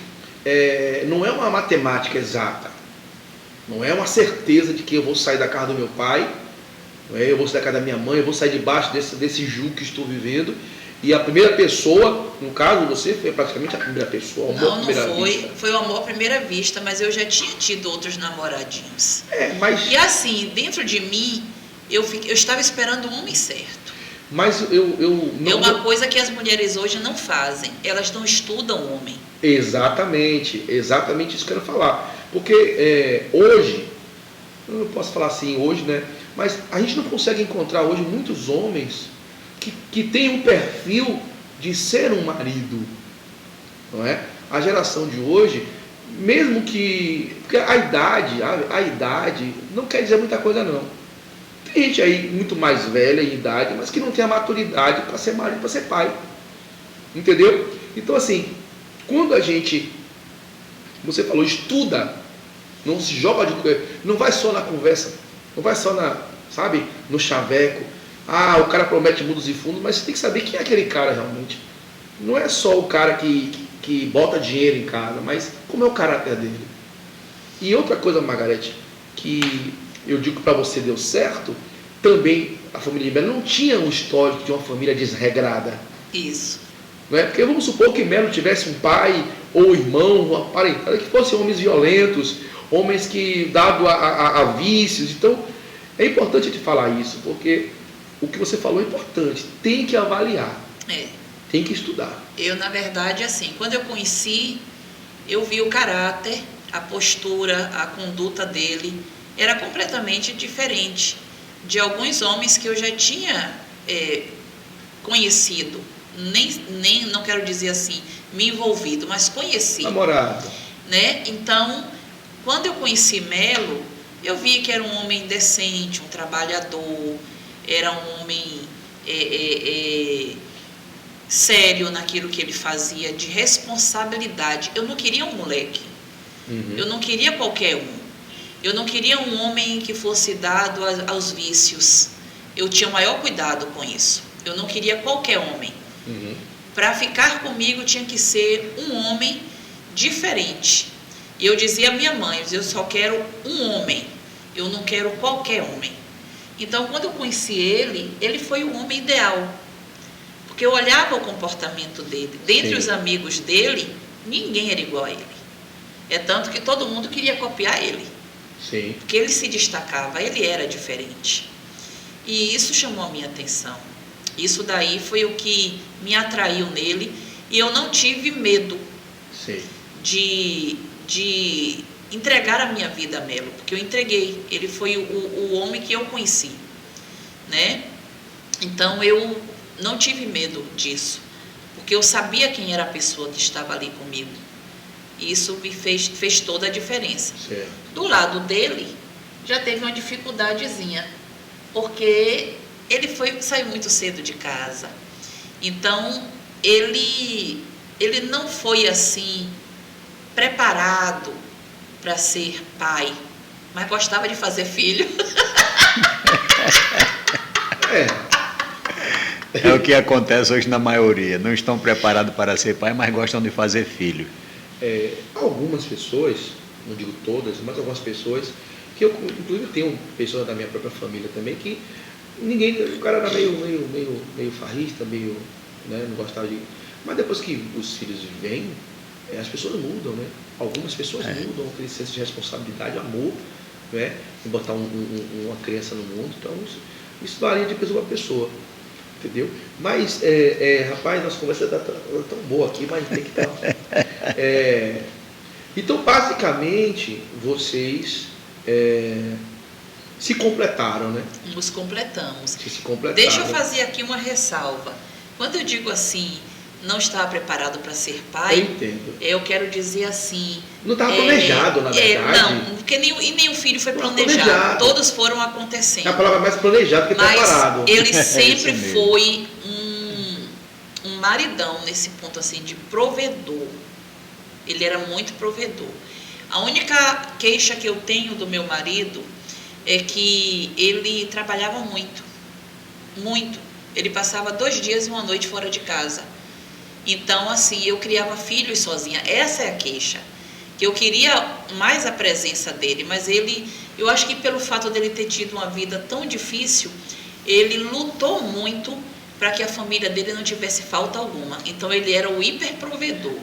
não é uma matemática exata, não é uma certeza de que eu vou sair da casa do meu pai, eu vou sair da casa da minha mãe, eu vou sair debaixo desse jugo que estou vivendo. E a primeira pessoa, no caso você, foi praticamente a primeira pessoa. Não foi. Foi o amor à primeira vista, mas eu já tinha tido outros namoradinhos. Mas... E assim, dentro de mim, eu estava esperando o homem certo. Mas eu não... É uma coisa que as mulheres hoje não fazem. Elas não estudam o homem. Exatamente isso que eu quero falar. Porque hoje, eu não posso falar assim hoje, né? Mas a gente não consegue encontrar hoje muitos homens que tem um perfil de ser um marido, não é? A geração de hoje, mesmo que... Porque a idade não quer dizer muita coisa, não. Tem gente aí muito mais velha em idade, mas que não tem a maturidade para ser marido, para ser pai. Entendeu? Então, assim, quando a gente, você falou, estuda, não se joga não vai só na conversa, não vai só no chaveco. O cara promete mundos e fundos, mas você tem que saber quem é aquele cara realmente. Não é só o cara que bota dinheiro em casa, mas como é o caráter dele. E outra coisa, Margarete, que eu digo que para você deu certo, também a família de Melo não tinha um histórico de uma família desregrada. Isso. Não é? Porque vamos supor que Melo tivesse um pai ou irmão, uma parentada que fossem homens violentos, homens que davam a vícios. Então, é importante te falar isso, porque o que você falou é importante. Tem que avaliar. Tem que estudar. Eu, na verdade, assim, quando eu conheci, eu vi o caráter, a postura, a conduta dele. Era completamente diferente de alguns homens que eu já tinha conhecido. Nem, não quero dizer assim, me envolvido, mas conheci. Namorado. Né? Então, quando eu conheci Melo, eu vi que era um homem decente, um trabalhador, era um homem sério naquilo que ele fazia, de responsabilidade. Eu não queria um moleque. Eu não queria qualquer um. Eu não queria um homem que fosse dado aos vícios. Eu tinha o maior cuidado com isso. Eu não queria qualquer homem. Para ficar comigo tinha que ser um homem diferente. E eu dizia à minha mãe, eu só quero um homem. Eu não quero qualquer homem. Então, quando eu conheci ele foi o homem ideal. Porque eu olhava o comportamento dele. Dentre os amigos dele, ninguém era igual a ele. É tanto que todo mundo queria copiar ele. Sim. Porque ele se destacava, ele era diferente. E isso chamou a minha atenção. Isso daí foi o que me atraiu nele. E eu não tive medo de entregar a minha vida a Melo. Porque eu entreguei. Ele foi o homem que eu conheci. Né? Então eu não tive medo disso. Porque eu sabia quem era a pessoa que estava ali comigo. E isso me fez toda a diferença. Do lado dele, já teve uma dificuldadezinha, porque ele saiu muito cedo de casa. Então, ele não foi assim, preparado para ser pai, mas gostava de fazer filho. É o que acontece hoje na maioria. Não estão preparados para ser pai, mas gostam de fazer filho. Algumas pessoas, não digo todas, mas algumas pessoas, que eu inclusive tenho pessoas da minha própria família também, que o cara era meio farrista, meio, né, não gostava de... Mas depois que os filhos vêm, as pessoas mudam, né? Algumas pessoas mudam, aquele senso de responsabilidade, amor, né? Em botar uma criança no mundo. Então, isso varia de pessoa para pessoa, entendeu? Mas, rapaz, nossa conversa está tão boa aqui, mas tem que estar. Então, basicamente, vocês se completaram, né? Nos completamos. Se completaram. Deixa eu fazer aqui uma ressalva. Quando eu digo assim, não estava preparado para ser pai, eu entendo. Eu quero dizer assim... Não estava planejado, na verdade. Não, porque nenhum filho foi planejado. Todos foram acontecendo. É a palavra mais planejado que preparado. Mas ele sempre foi um maridão nesse ponto assim, de provedor. Ele era muito provedor. A única queixa que eu tenho do meu marido é que ele trabalhava muito. Muito. Ele passava 2 dias e 1 noite fora de casa. Então, assim, eu criava filhos sozinha. Essa é a queixa. Que eu queria mais a presença dele, mas eu acho que pelo fato dele ter tido uma vida tão difícil, ele lutou muito para que a família dele não tivesse falta alguma. Então, ele era o hiperprovedor.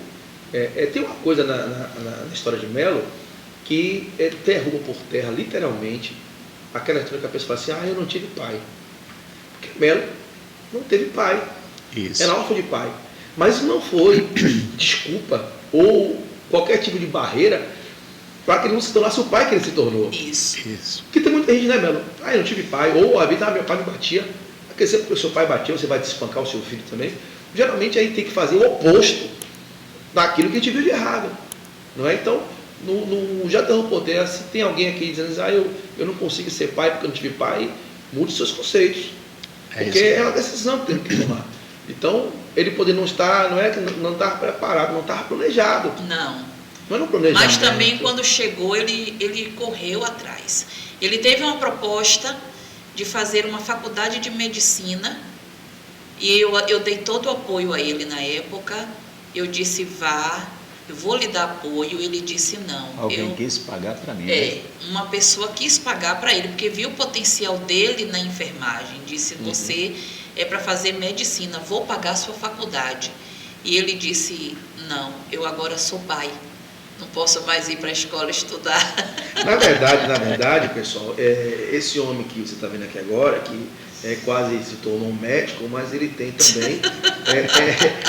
Tem uma coisa na história de Melo que derruba por terra, literalmente, aquela história que a pessoa fala assim, eu não tive pai. Porque Melo não teve pai. Isso. Era órfão de pai. Mas isso não foi desculpa ou qualquer tipo de barreira para que ele não se tornasse o pai que ele se tornou. Isso. Porque tem muita gente, né, Melo? Eu não tive pai. Ou a vida, meu pai me batia. Porque sempre que o seu pai batia, você vai espancar o seu filho também. Geralmente a gente tem que fazer o oposto daquilo que a gente viu de errado. Não é? Então, no Já Derrubou por Terra, se tem alguém aqui dizendo eu não consigo ser pai porque eu não tive pai, mude seus conceitos. Porque é uma decisão que tem que tomar. Então, ele poder não estar, não é que não estava preparado, não estava planejado. Não. Não era um planejamento. Mas também quando chegou, ele correu atrás. Ele teve uma proposta de fazer uma faculdade de medicina e eu dei todo o apoio a ele na época. Eu disse, vá, eu vou lhe dar apoio. Ele disse, não. Alguém quis pagar para mim. Uma pessoa quis pagar para ele, porque viu o potencial dele na enfermagem. Disse, você é para fazer medicina, vou pagar a sua faculdade. E ele disse, não, eu agora sou pai. Não posso mais ir para a escola estudar. Na verdade, pessoal, esse homem que você está vendo aqui agora, que quase se tornou um médico, mas ele tem também,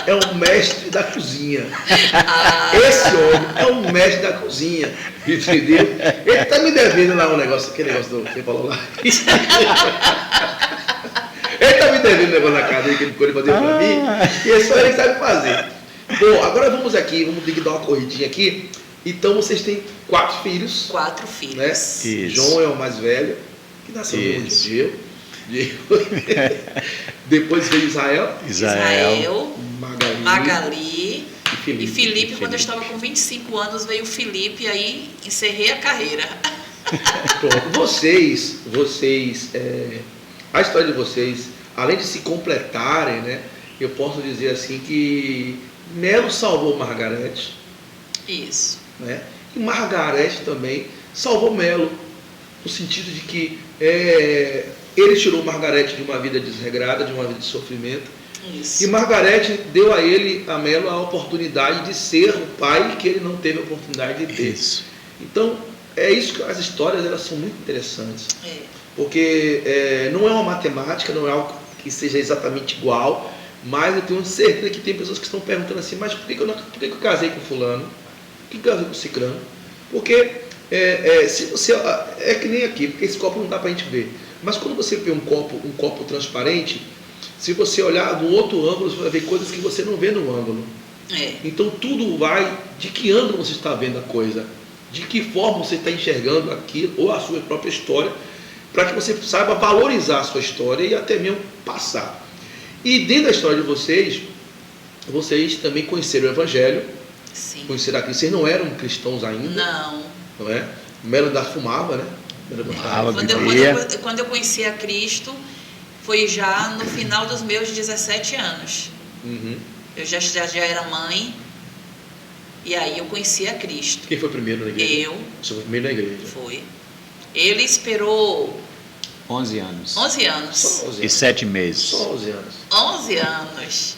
é um mestre da cozinha. Esse homem é um mestre da cozinha, entendeu? Ele está me devendo lá aquele negócio do que você falou lá. Ele está me devendo um negócio na casa que ele ficou fazer para mim, e é só ele que sabe fazer. Bom, agora vamos ter que dar uma corridinha aqui. Então vocês têm 4 filhos. 4 filhos. Né? João é o mais velho, que nasceu no Diego. Depois veio Israel, Magali e Felipe. Quando eu estava com 25 anos, veio o Felipe, aí encerrei a carreira. Pronto, vocês, a história de vocês, além de se completarem, né, eu posso dizer assim que Melo salvou Margarete. Isso. Né? E Margarete também salvou Melo, no sentido de que ele tirou Margarete de uma vida desregrada, de uma vida de sofrimento. Isso. E Margarete deu a Melo a oportunidade de ser o pai que ele não teve a oportunidade de ter. Isso. Então, é isso que as histórias elas são muito interessantes. Porque não é uma matemática, não é algo que seja exatamente igual, mas eu tenho certeza que tem pessoas que estão perguntando assim, mas por que eu casei com fulano? Por que eu casei com ciclano? Porque se você... É que nem aqui, porque esse copo não dá para a gente ver. Mas quando você vê um copo transparente, se você olhar do outro ângulo, você vai ver coisas que você não vê no ângulo. Então tudo vai de que ângulo você está vendo a coisa, de que forma você está enxergando aquilo, ou a sua própria história, para que você saiba valorizar a sua história e até mesmo passar. E dentro da história de vocês também conheceram o Evangelho. Sim. Conheceram a Cristo. Vocês não eram cristãos ainda. Não é? Melo ainda fumava, né? Quando eu conheci a Cristo, foi já no final dos meus 17 anos. Uhum. Eu já era mãe, e aí eu conheci a Cristo. Quem foi primeiro na igreja? Eu. Você foi primeiro na igreja? Foi. Ele esperou 11 anos. 11 anos. Só 11 E anos. 7 meses. Só 11 anos. 11 anos.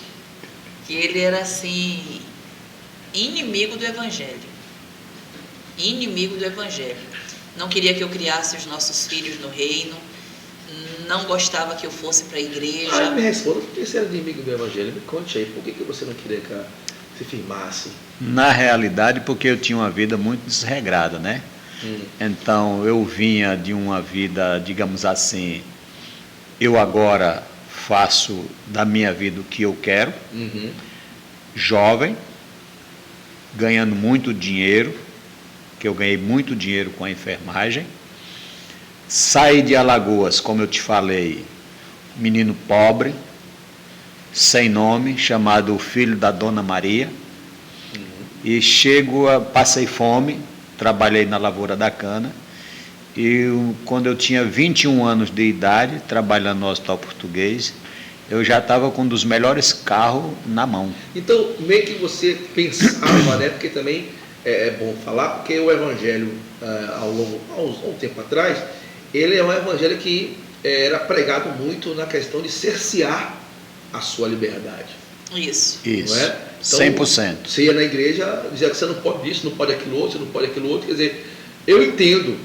Que ele era assim, inimigo do Evangelho. Inimigo do Evangelho. Não queria que eu criasse os nossos filhos no reino. Não gostava que eu fosse para a igreja. Me responda, por que você era inimigo do Evangelho? Me conte aí, por que você não queria que se firmasse? Na realidade, porque eu tinha uma vida muito desregrada, né? Então, eu vinha de uma vida, digamos assim, eu agora faço da minha vida o que eu quero, jovem, ganhando muito dinheiro, que eu ganhei muito dinheiro com a enfermagem. Saí de Alagoas, como eu te falei, menino pobre, sem nome, chamado Filho da Dona Maria, e passei fome, trabalhei na lavoura da cana, e quando eu tinha 21 anos de idade, trabalhando no Hospital Português, eu já estava com um dos melhores carros na mão. Então, meio que você pensava, né? Porque também é bom falar, porque o Evangelho, há um tempo atrás, ele é um Evangelho que era pregado muito na questão de cercear a sua liberdade. Isso. Não é? Então, 100%. Você ia na igreja, dizia que você não pode isso, não pode aquilo outro, você não pode aquilo outro. Quer dizer, eu entendo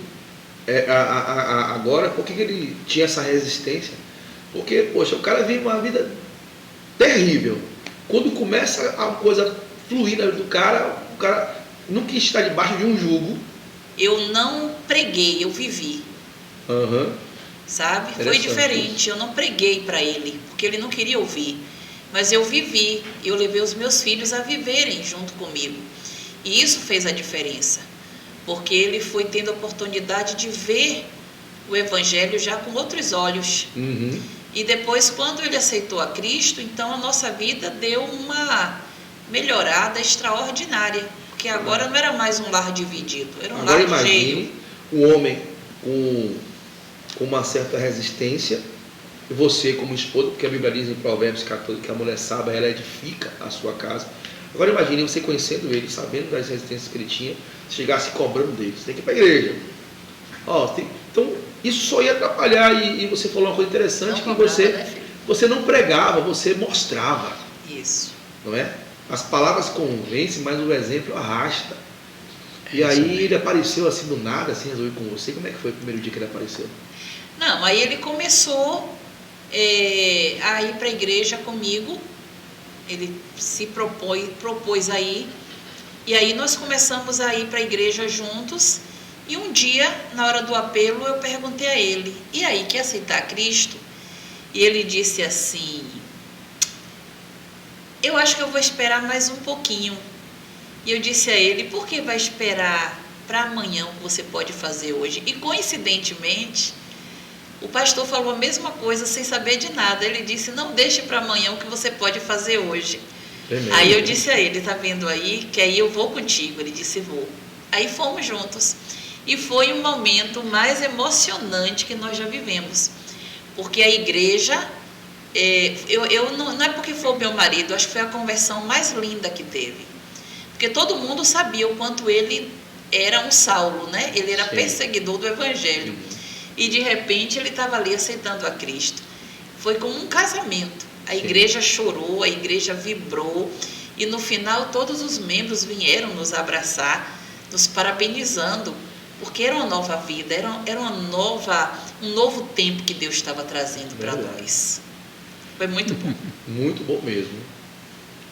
agora por que ele tinha essa resistência. Porque, poxa, o cara vive uma vida terrível. Quando começa a coisa fluir na vida do cara, o cara não quis estar debaixo de um jugo. Eu não preguei, eu vivi. Sabe? Foi diferente. Eu não preguei para ele, porque ele não queria ouvir. Mas eu vivi, eu levei os meus filhos a viverem junto comigo. E isso fez a diferença, porque ele foi tendo a oportunidade de ver o Evangelho já com outros olhos. E depois, quando ele aceitou a Cristo, então a nossa vida deu uma melhorada extraordinária, porque agora não era mais um lar dividido, era um lar cheio. Um homem com uma certa resistência, e você como esposa, porque a Bíblia diz em Provérbios 14 que a mulher sábia, ela edifica a sua casa. Agora imagine você conhecendo ele, sabendo das resistências que ele tinha, chegasse cobrando dele, você tem que ir para a igreja. Então, isso só ia atrapalhar, e você falou uma coisa interessante, que você não pregava, você mostrava. Isso. Não é? As palavras convencem, mas o exemplo arrasta. E aí ele apareceu assim do nada, assim, resolveu com você. Como é que foi o primeiro dia que ele apareceu? Não, aí ele começou a ir para a igreja comigo. Ele se propôs a ir. E aí nós começamos a ir para a igreja juntos. E um dia, na hora do apelo, eu perguntei a ele: e aí, quer aceitar Cristo? E ele disse assim: eu acho que eu vou esperar mais um pouquinho. E eu disse a ele: por que vai esperar para amanhã o que você pode fazer hoje? E coincidentemente, o pastor falou a mesma coisa sem saber de nada. Ele disse: não deixe para amanhã o que você pode fazer hoje. Aí eu disse a ele: tá vendo aí? Que aí eu vou contigo. Ele disse: vou. Aí fomos juntos. E foi um momento mais emocionante que nós já vivemos. Porque a igreja, não é porque foi o meu marido, acho que foi a conversão mais linda que teve. Porque todo mundo sabia o quanto ele era um Saulo, né? Ele era perseguidor do Evangelho. E de repente ele estava ali aceitando a Cristo. Foi como um casamento. A igreja chorou, a igreja vibrou. E no final todos os membros vieram nos abraçar, nos parabenizando. Porque era uma nova vida, era um novo tempo que Deus estava trazendo para nós. Foi muito bom. Muito bom mesmo.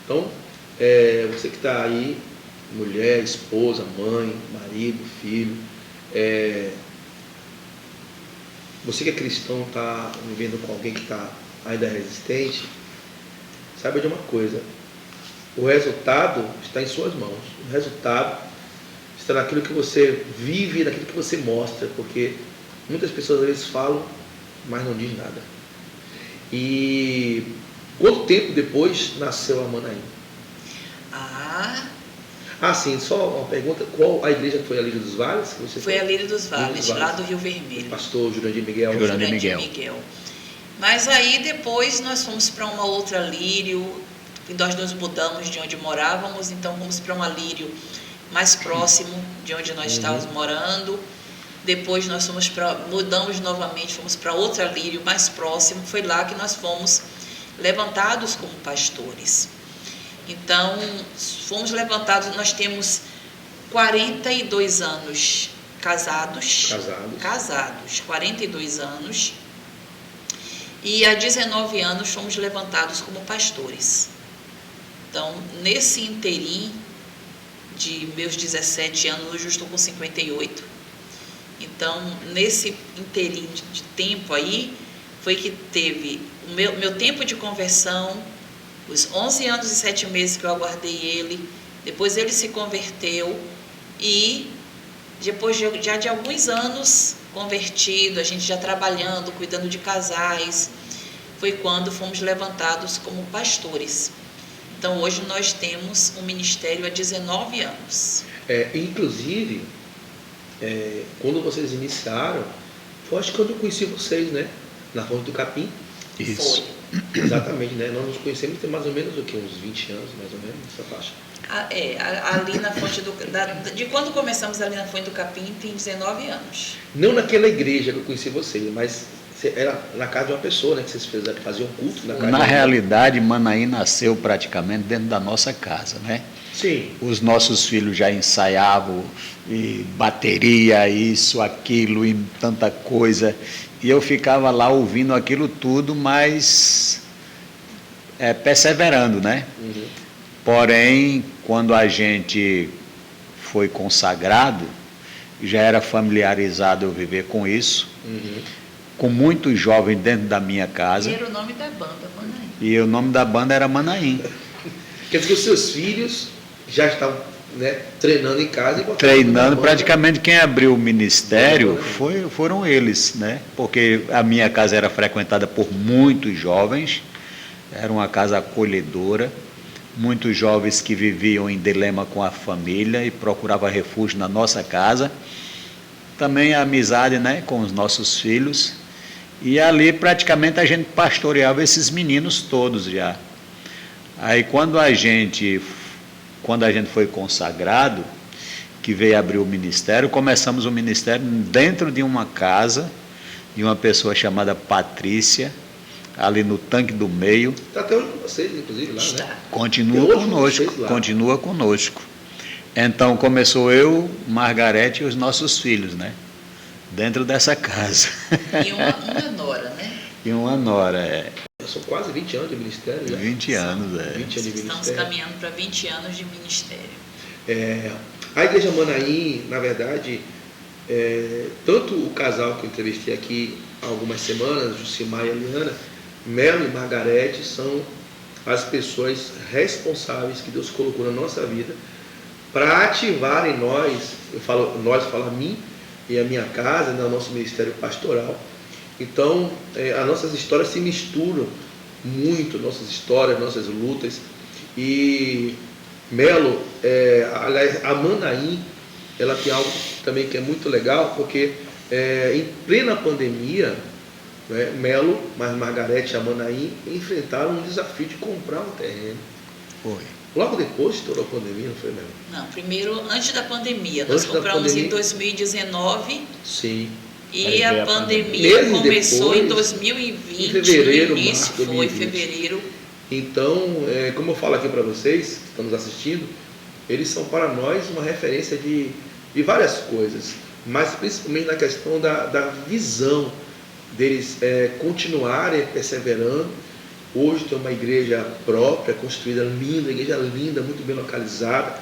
Então, você que está aí, mulher, esposa, mãe, marido, filho, você que é cristão, está vivendo com alguém que está ainda resistente, saiba de uma coisa: o resultado está em suas mãos. O resultado está naquilo que você vive, naquilo que você mostra, porque muitas pessoas às vezes falam, mas não diz nada. E quanto tempo depois nasceu a Manaim? Sim, só uma pergunta: qual a igreja foi? A Lírio dos Vales? Foi a Lírio dos Vales, lá do Rio Vermelho. Pastor Jurandir Miguel. Jurandir Miguel. Mas aí depois nós fomos para uma outra Lírio, e nós nos mudamos de onde morávamos, então fomos para uma Lírio mais próximo de onde nós estávamos morando. Depois nós mudamos novamente, fomos para outra Lírio mais próximo, foi lá que nós fomos levantados como pastores. Então, fomos levantados, nós temos 42 anos casados, 42 anos, e há 19 anos fomos levantados como pastores. Então, nesse interim de meus 17 anos, hoje eu estou com 58, então, nesse interim de tempo aí, foi que teve o meu tempo de conversão, os 11 anos e 7 meses que eu aguardei ele, depois ele se converteu e depois já de alguns anos convertido, a gente já trabalhando, cuidando de casais, foi quando fomos levantados como pastores. Então hoje nós temos um ministério há 19 anos. Inclusive, quando vocês iniciaram, foi acho que quando eu conheci vocês, né? Na Fonte do Capim. Isso. Foi. Exatamente, né? Nós nos conhecemos tem mais ou menos uns 20 anos, mais ou menos, nessa faixa. Ali na Fonte de quando começamos ali na Fonte do Capim tem 19 anos. Não naquela igreja que eu conheci vocês, mas era na casa de uma pessoa, né? Que vocês faziam culto na casa. Na realidade, Manaim nasceu praticamente dentro da nossa casa, né? Sim. Os nossos filhos já ensaiavam e bateria, isso, aquilo e tanta coisa. E eu ficava lá ouvindo aquilo tudo, mas perseverando, né? Uhum. Porém, quando a gente foi consagrado, já era familiarizado eu viver com isso, com muitos jovens dentro da minha casa. E era o nome da banda, Manaim. E o nome da banda era Manaim. Quer dizer que os seus filhos já estavam, né, treinando em casa? Treinando, praticamente quem abriu o ministério foram eles, né? Porque a minha casa era frequentada por muitos jovens, era uma casa acolhedora, muitos jovens que viviam em dilema com a família e procuravam refúgio na nossa casa. Também a amizade, né, com os nossos filhos. E ali praticamente a gente pastoreava esses meninos todos já. Aí quando a gente foi consagrado, que veio abrir o ministério, começamos o ministério dentro de uma casa, de uma pessoa chamada Patrícia, ali no Tanque do Meio. Está até hoje com vocês, inclusive, lá, né? Continua conosco. Então começou eu, Margarete e os nossos filhos, né? Dentro dessa casa. E uma nora, né? E uma nora, São quase 20 anos de ministério. Já. 20 anos, 20 anos de Estamos ministério. caminhando para 20 anos de ministério. A Igreja Manaim, na verdade, tanto o casal que eu entrevistei aqui há algumas semanas, Jucimar e Eliana, Melo e Margarete, são as pessoas responsáveis que Deus colocou na nossa vida para ativar em nós, nós falo a mim e a minha casa, no nosso ministério pastoral. Então, as nossas histórias se misturam muito, nossas histórias, nossas lutas. E Melo, aliás, a Manaim, ela tem algo também que é muito legal, porque em plena pandemia, né, Melo, mas Margarete e a Manaim enfrentaram um desafio de comprar um terreno. Foi. Logo depois estourou a pandemia, não foi, Melo? Não, primeiro antes da pandemia. Nós compramos em 2019. Sim. E a pandemia começou em 2020, em fevereiro, no início, março, foi fevereiro. Então, como eu falo aqui para vocês que estão nos assistindo, eles são para nós uma referência de várias coisas, mas principalmente na questão da visão deles continuarem perseverando. Hoje tem uma igreja própria, construída, linda, igreja linda, muito bem localizada,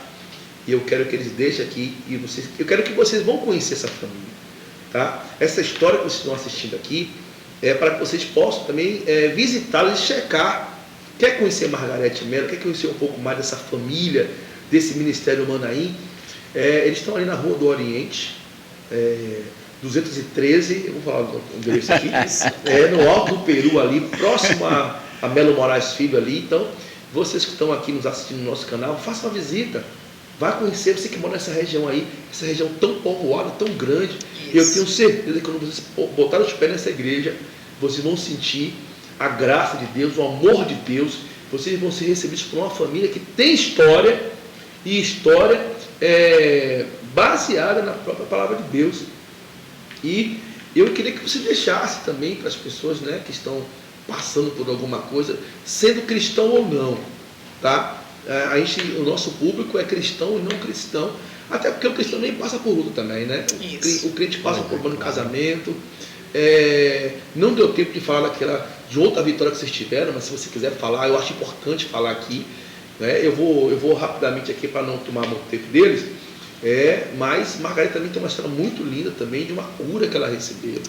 e eu quero que eles deixem aqui, eu quero que vocês vão conhecer essa família. Tá? Essa história que vocês estão assistindo aqui é para que vocês possam também visitá-los e checar. Quer conhecer Margarete Melo? Quer conhecer um pouco mais dessa família, desse Ministério Manaim? Eles estão ali na Rua do Oriente, 213, eu vou falar o endereço aqui, no Alto do Peru ali, próximo a Melo Moraes Filho ali. Então, vocês que estão aqui nos assistindo no nosso canal, façam uma visita. Vai conhecer, você que mora nessa região aí, essa região tão povoada, tão grande. Isso. Eu tenho certeza que quando vocês botarem os pés nessa igreja, vocês vão sentir a graça de Deus, o amor de Deus. Vocês vão ser recebidos por uma família que tem história, e história baseada na própria palavra de Deus. E eu queria que você deixasse também para as pessoas, né, que estão passando por alguma coisa, sendo cristão ou não, tá? O nosso público é cristão e não cristão, até porque o cristão nem passa por luta também, né? Isso. O crente passa por problema no casamento. Não deu tempo de falar de outra vitória que vocês tiveram, mas se você quiser falar, eu acho importante falar aqui, né? Eu vou rapidamente aqui para não tomar muito tempo deles. Mas Margareth também tem uma história muito linda também de uma cura que ela recebeu.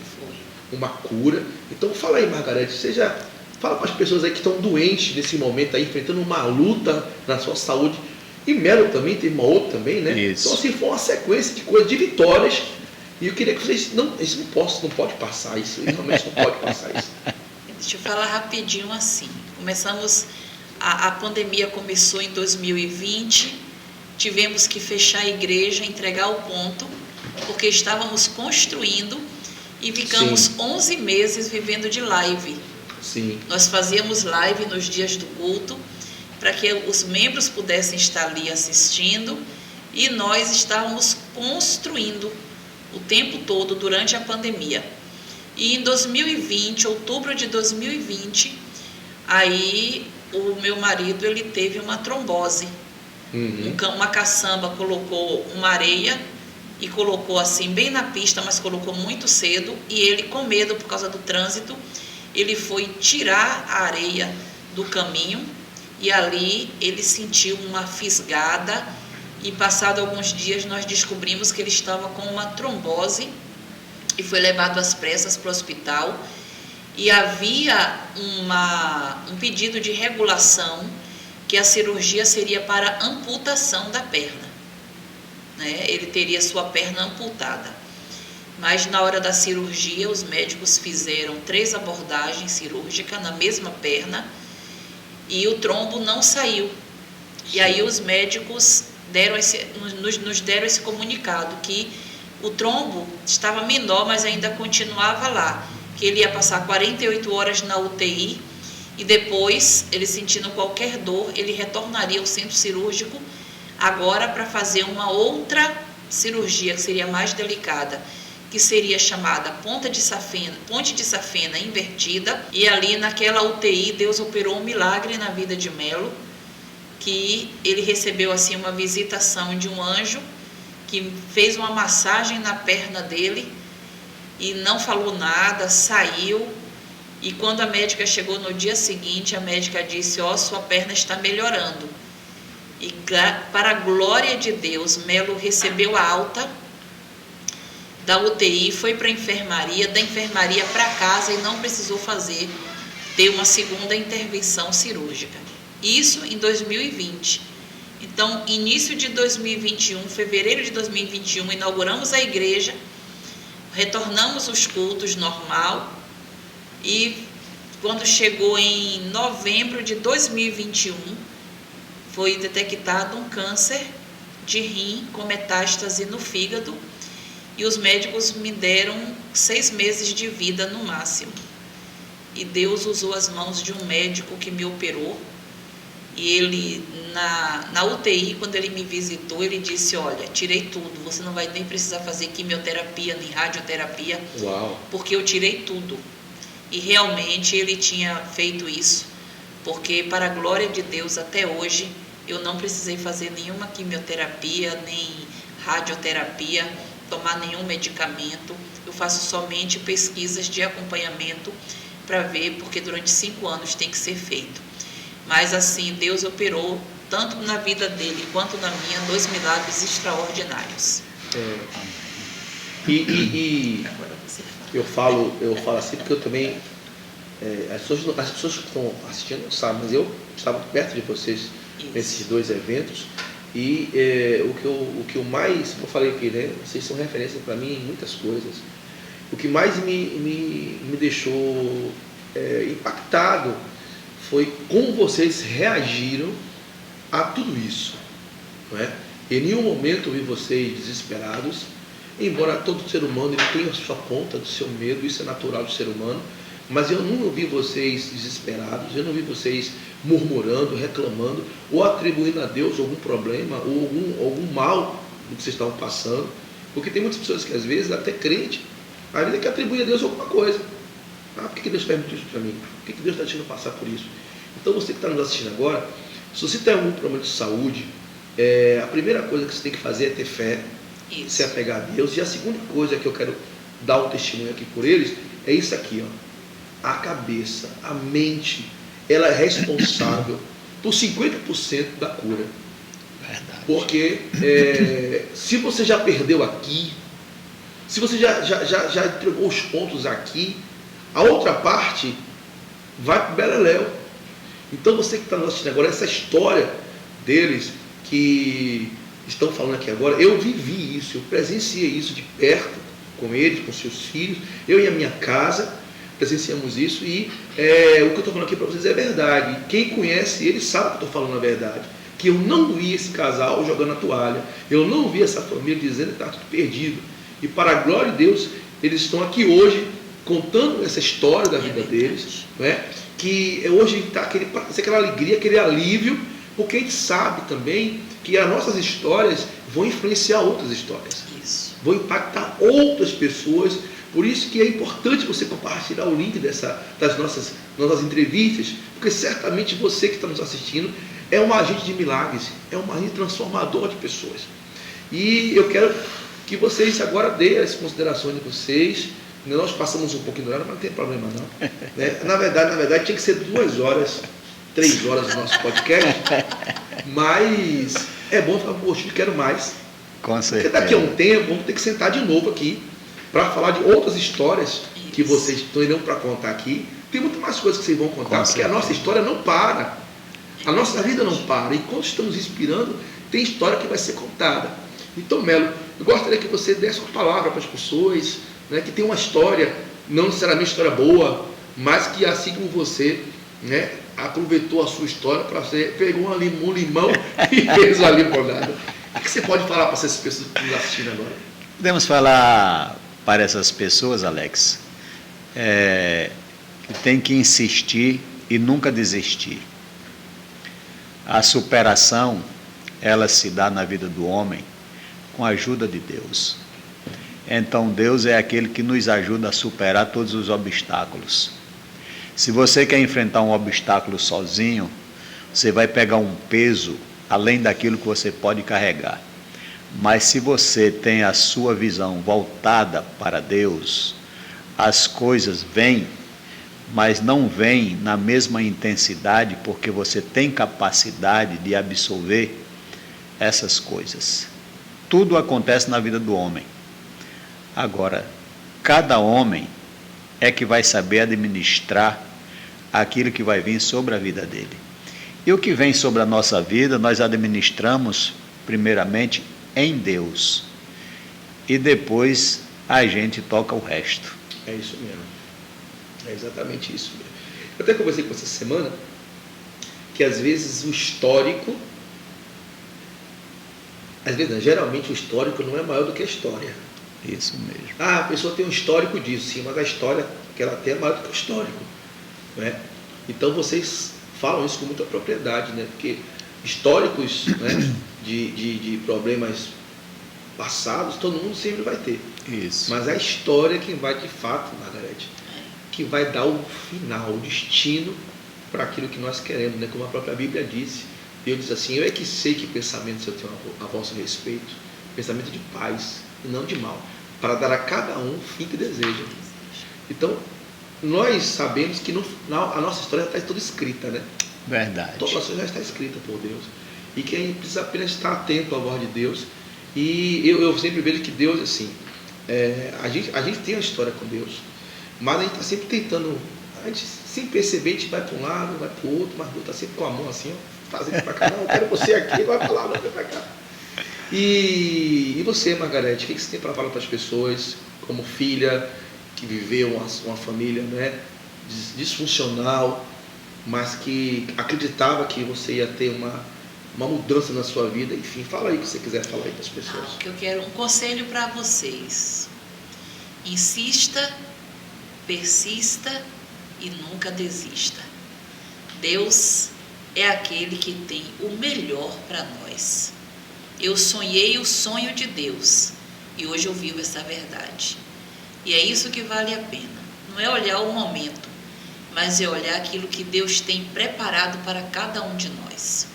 Uma cura. Então fala aí, Margareth, fala para as pessoas aí que estão doentes nesse momento, aí, enfrentando uma luta na sua saúde. E Melo também, teve uma outra também, né? Isso. Então assim, foi uma sequência de coisas, de vitórias. E eu queria que vocês, isso não pode passar isso, realmente não pode passar isso. Deixa eu falar rapidinho assim. A pandemia começou em 2020, tivemos que fechar a igreja, entregar o ponto, porque estávamos construindo e ficamos Sim. 11 meses vivendo de live. Sim. Nós fazíamos live nos dias do culto, para que os membros pudessem estar ali assistindo, e nós estávamos construindo o tempo todo durante a pandemia. E em 2020, outubro de 2020, aí o meu marido ele teve uma trombose. Uma caçamba colocou uma areia e colocou assim bem na pista, mas colocou muito cedo, e ele, com medo por causa do trânsito, ele foi tirar a areia do caminho, e ali ele sentiu uma fisgada, e passado alguns dias nós descobrimos que ele estava com uma trombose e foi levado às pressas para o hospital, e havia um pedido de regulação que a cirurgia seria para amputação da perna, né? Ele teria sua perna amputada. Mas na hora da cirurgia, os médicos fizeram 3 abordagens cirúrgicas na mesma perna e o trombo não saiu. E aí os médicos nos deram esse comunicado, que o trombo estava menor, mas ainda continuava lá, que ele ia passar 48 horas na UTI, e depois, ele sentindo qualquer dor, ele retornaria ao centro cirúrgico, agora para fazer uma outra cirurgia, que seria mais delicada, que seria chamada ponte de safena invertida. E ali naquela UTI, Deus operou um milagre na vida de Melo, que ele recebeu assim uma visitação de um anjo, que fez uma massagem na perna dele, e não falou nada, saiu. E quando a médica chegou no dia seguinte, a médica disse: sua perna está melhorando. E para a glória de Deus, Melo recebeu a alta da UTI, foi para a enfermaria, da enfermaria para casa, e não precisou ter uma segunda intervenção cirúrgica. Isso em 2020. Então, início de 2021, fevereiro de 2021, inauguramos a igreja, retornamos os cultos normal. E quando chegou em novembro de 2021, foi detectado um câncer de rim com metástase no fígado, e os médicos me deram 6 meses de vida no máximo. E Deus usou as mãos de um médico que me operou, e ele, na UTI, quando ele me visitou, ele disse: olha, tirei tudo, você não vai nem precisar fazer quimioterapia nem radioterapia. Uau. Porque eu tirei tudo. E realmente ele tinha feito isso, porque para a glória de Deus, até hoje, eu não precisei fazer nenhuma quimioterapia, nem radioterapia, tomar nenhum medicamento. Eu faço somente pesquisas de acompanhamento para ver, porque durante 5 anos tem que ser feito. Mas assim, Deus operou, tanto na vida dele quanto na minha, 2 milagres extraordinários. Agora você fala. Eu falo assim porque eu também, as pessoas que estão assistindo não sabem, mas eu estava perto de vocês nesses 2 eventos, e o que eu mais, como eu falei aqui, né, vocês são referência para mim em muitas coisas. O que mais me deixou impactado foi como vocês reagiram a tudo isso, não é? Em nenhum momento eu vi vocês desesperados, embora todo ser humano ele tenha a sua ponta do seu medo, isso é natural do ser humano, mas eu não vi vocês desesperados, eu não vi vocês murmurando, reclamando, ou atribuindo a Deus algum problema, ou algum mal do que vocês estavam passando, porque tem muitas pessoas que às vezes, até crente, às vezes que atribui a Deus alguma coisa. Por que Deus permite isso para mim? Por que Deus está deixando passar por isso? Então você que está nos assistindo agora, se você tem algum problema de saúde, a primeira coisa que você tem que fazer é ter fé, se apegar a Deus. E a segunda coisa que eu quero dar um testemunho aqui por eles, é isso aqui, ó. A cabeça, a mente, ela é responsável por 50% da cura. Verdade. Porque se você já perdeu aqui, se você já entregou os pontos aqui, a outra parte vai para o beleléu. Então você que está nos assistindo agora, essa história deles que estão falando aqui agora, eu vivi isso, eu presenciei isso de perto com eles, com seus filhos, eu e a minha casa presenciamos isso, e o que eu estou falando aqui para vocês é verdade. Quem conhece eles sabe que eu estou falando a verdade, que eu não vi esse casal jogando a toalha, eu não vi essa família dizendo que está tudo perdido, e para a glória de Deus, eles estão aqui hoje contando essa história da vida deles, né? Que hoje está aquela alegria, aquele alívio, porque a gente sabe também que as nossas histórias vão influenciar outras histórias, vão impactar outras pessoas. Por isso que é importante você compartilhar o link das nossas entrevistas, porque certamente você que está nos assistindo é um agente de milagres, é um agente transformador de pessoas. E eu quero que vocês agora deem as considerações de vocês. Nós passamos um pouquinho do horário, mas não tem problema não. Né? Na verdade tinha que ser 2 horas, 3 horas do nosso podcast, mas é bom falar, poxa, eu quero mais. Com certeza. Porque daqui a um tempo vamos ter que sentar de novo aqui para falar de outras histórias que vocês estão indo para contar aqui. Tem muito mais coisas que vocês vão contar, porque a nossa história não para. A nossa vida não para. E quando estamos inspirando, tem história que vai ser contada. Então, Melo, eu gostaria que você desse uma palavra para as pessoas, né, que tem uma história, não necessariamente história boa, mas que assim como você, né, aproveitou a sua história para você, pegou um limão e fez uma limonada. O que você pode falar para essas pessoas que estão nos assistindo agora? Podemos falar para essas pessoas, Alex, que tem que insistir e nunca desistir. A superação, ela se dá na vida do homem com a ajuda de Deus. Então Deus é aquele que nos ajuda a superar todos os obstáculos. Se você quer enfrentar um obstáculo sozinho, você vai pegar um peso além daquilo que você pode carregar. Mas se você tem a sua visão voltada para Deus, as coisas vêm, mas não vêm na mesma intensidade, porque você tem capacidade de absorver essas coisas. Tudo acontece na vida do homem. Agora, cada homem é que vai saber administrar aquilo que vai vir sobre a vida dele. E o que vem sobre a nossa vida, nós administramos primeiramente em Deus. E depois a gente toca o resto. É isso mesmo. É exatamente isso mesmo. Eu até conversei com você essa semana, que às vezes o histórico, geralmente o histórico não é maior do que a história. Isso mesmo. A pessoa tem um histórico disso, sim, mas a história que ela tem é maior do que o histórico, né? Então vocês falam isso com muita propriedade, né? Porque históricos, né, de problemas passados, todo mundo sempre vai ter. Isso. Mas a história é quem vai de fato, Margarete, que vai dar o final, o destino para aquilo que nós queremos, né? Como a própria Bíblia disse. Deus diz assim: eu é que sei que pensamentos eu tenho a vosso respeito, pensamento de paz e não de mal, para dar a cada um o fim que deseja. Então, nós sabemos que no final a nossa história já está toda escrita, né? Verdade. Toda a nossa história já está escrita por Deus. E que a gente precisa apenas estar atento à voz de Deus. E eu sempre vejo que Deus, assim, a gente tem uma história com Deus, mas a gente está sempre tentando, a gente, sem perceber, a gente vai para um lado, vai para o outro, mas Deus está sempre com a mão assim, ó, fazendo para cá, não, eu quero você aqui, vai para lá, não, vai para cá. E você, Margarete, o que você tem para falar para as pessoas, como filha, que viveu uma família, né, disfuncional, mas que acreditava que você ia ter uma mudança na sua vida? Enfim, fala aí o que você quiser falar aí para as pessoas. Que eu quero um conselho para vocês: insista, persista e nunca desista. Deus é aquele que tem o melhor para nós. Eu sonhei o sonho de Deus e hoje eu vivo essa verdade. E é isso que vale a pena. Não é olhar o momento, mas é olhar aquilo que Deus tem preparado para cada um de nós.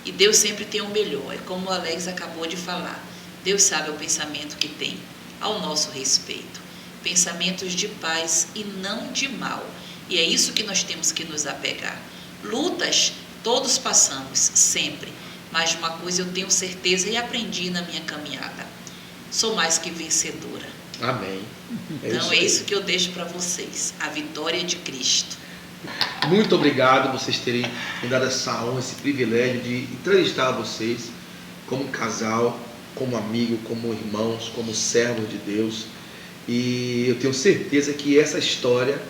E Deus sempre tem o melhor. É como o Alex acabou de falar. Deus sabe o pensamento que tem ao nosso respeito. Pensamentos de paz e não de mal. E é isso que nós temos que nos apegar. Lutas todos passamos, sempre. Mas uma coisa eu tenho certeza e aprendi na minha caminhada. Sou mais que vencedora. Amém. Então é isso que eu deixo para vocês. A vitória de Cristo. Muito obrigado vocês terem me dado essa honra, esse privilégio de entrevistar vocês como casal, como amigo, como irmãos, como servos de Deus. E eu tenho certeza que essa história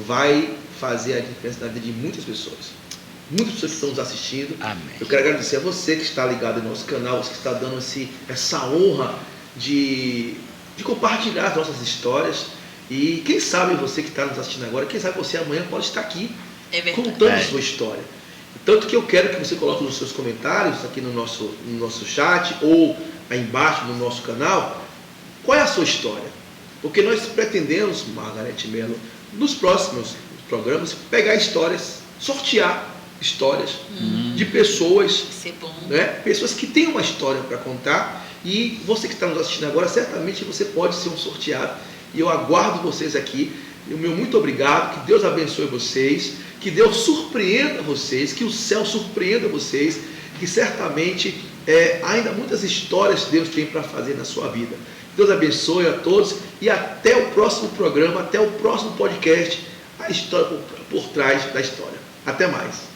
vai fazer a diferença na vida de muitas pessoas. Muitas pessoas que estão nos assistindo. Amém. Eu quero agradecer a você que está ligado no nosso canal, você que está dando essa honra de compartilhar as nossas histórias. E quem sabe você que está nos assistindo agora, quem sabe você amanhã pode estar aqui contando a sua história. Tanto que eu quero que você coloque nos seus comentários, aqui no nosso chat, ou aí embaixo no nosso canal, qual é a sua história. Porque nós pretendemos, Margarete Mello, nos próximos programas, pegar histórias, sortear histórias de pessoas, né, pessoas que têm uma história para contar. E você que está nos assistindo agora, certamente você pode ser um sorteado. E eu aguardo vocês aqui. E o meu muito obrigado. Que Deus abençoe vocês. Que Deus surpreenda vocês. Que o céu surpreenda vocês. Que certamente ainda muitas histórias Deus tem para fazer na sua vida. Deus abençoe a todos. E até o próximo programa, até o próximo podcast. A história por trás da história. Até mais.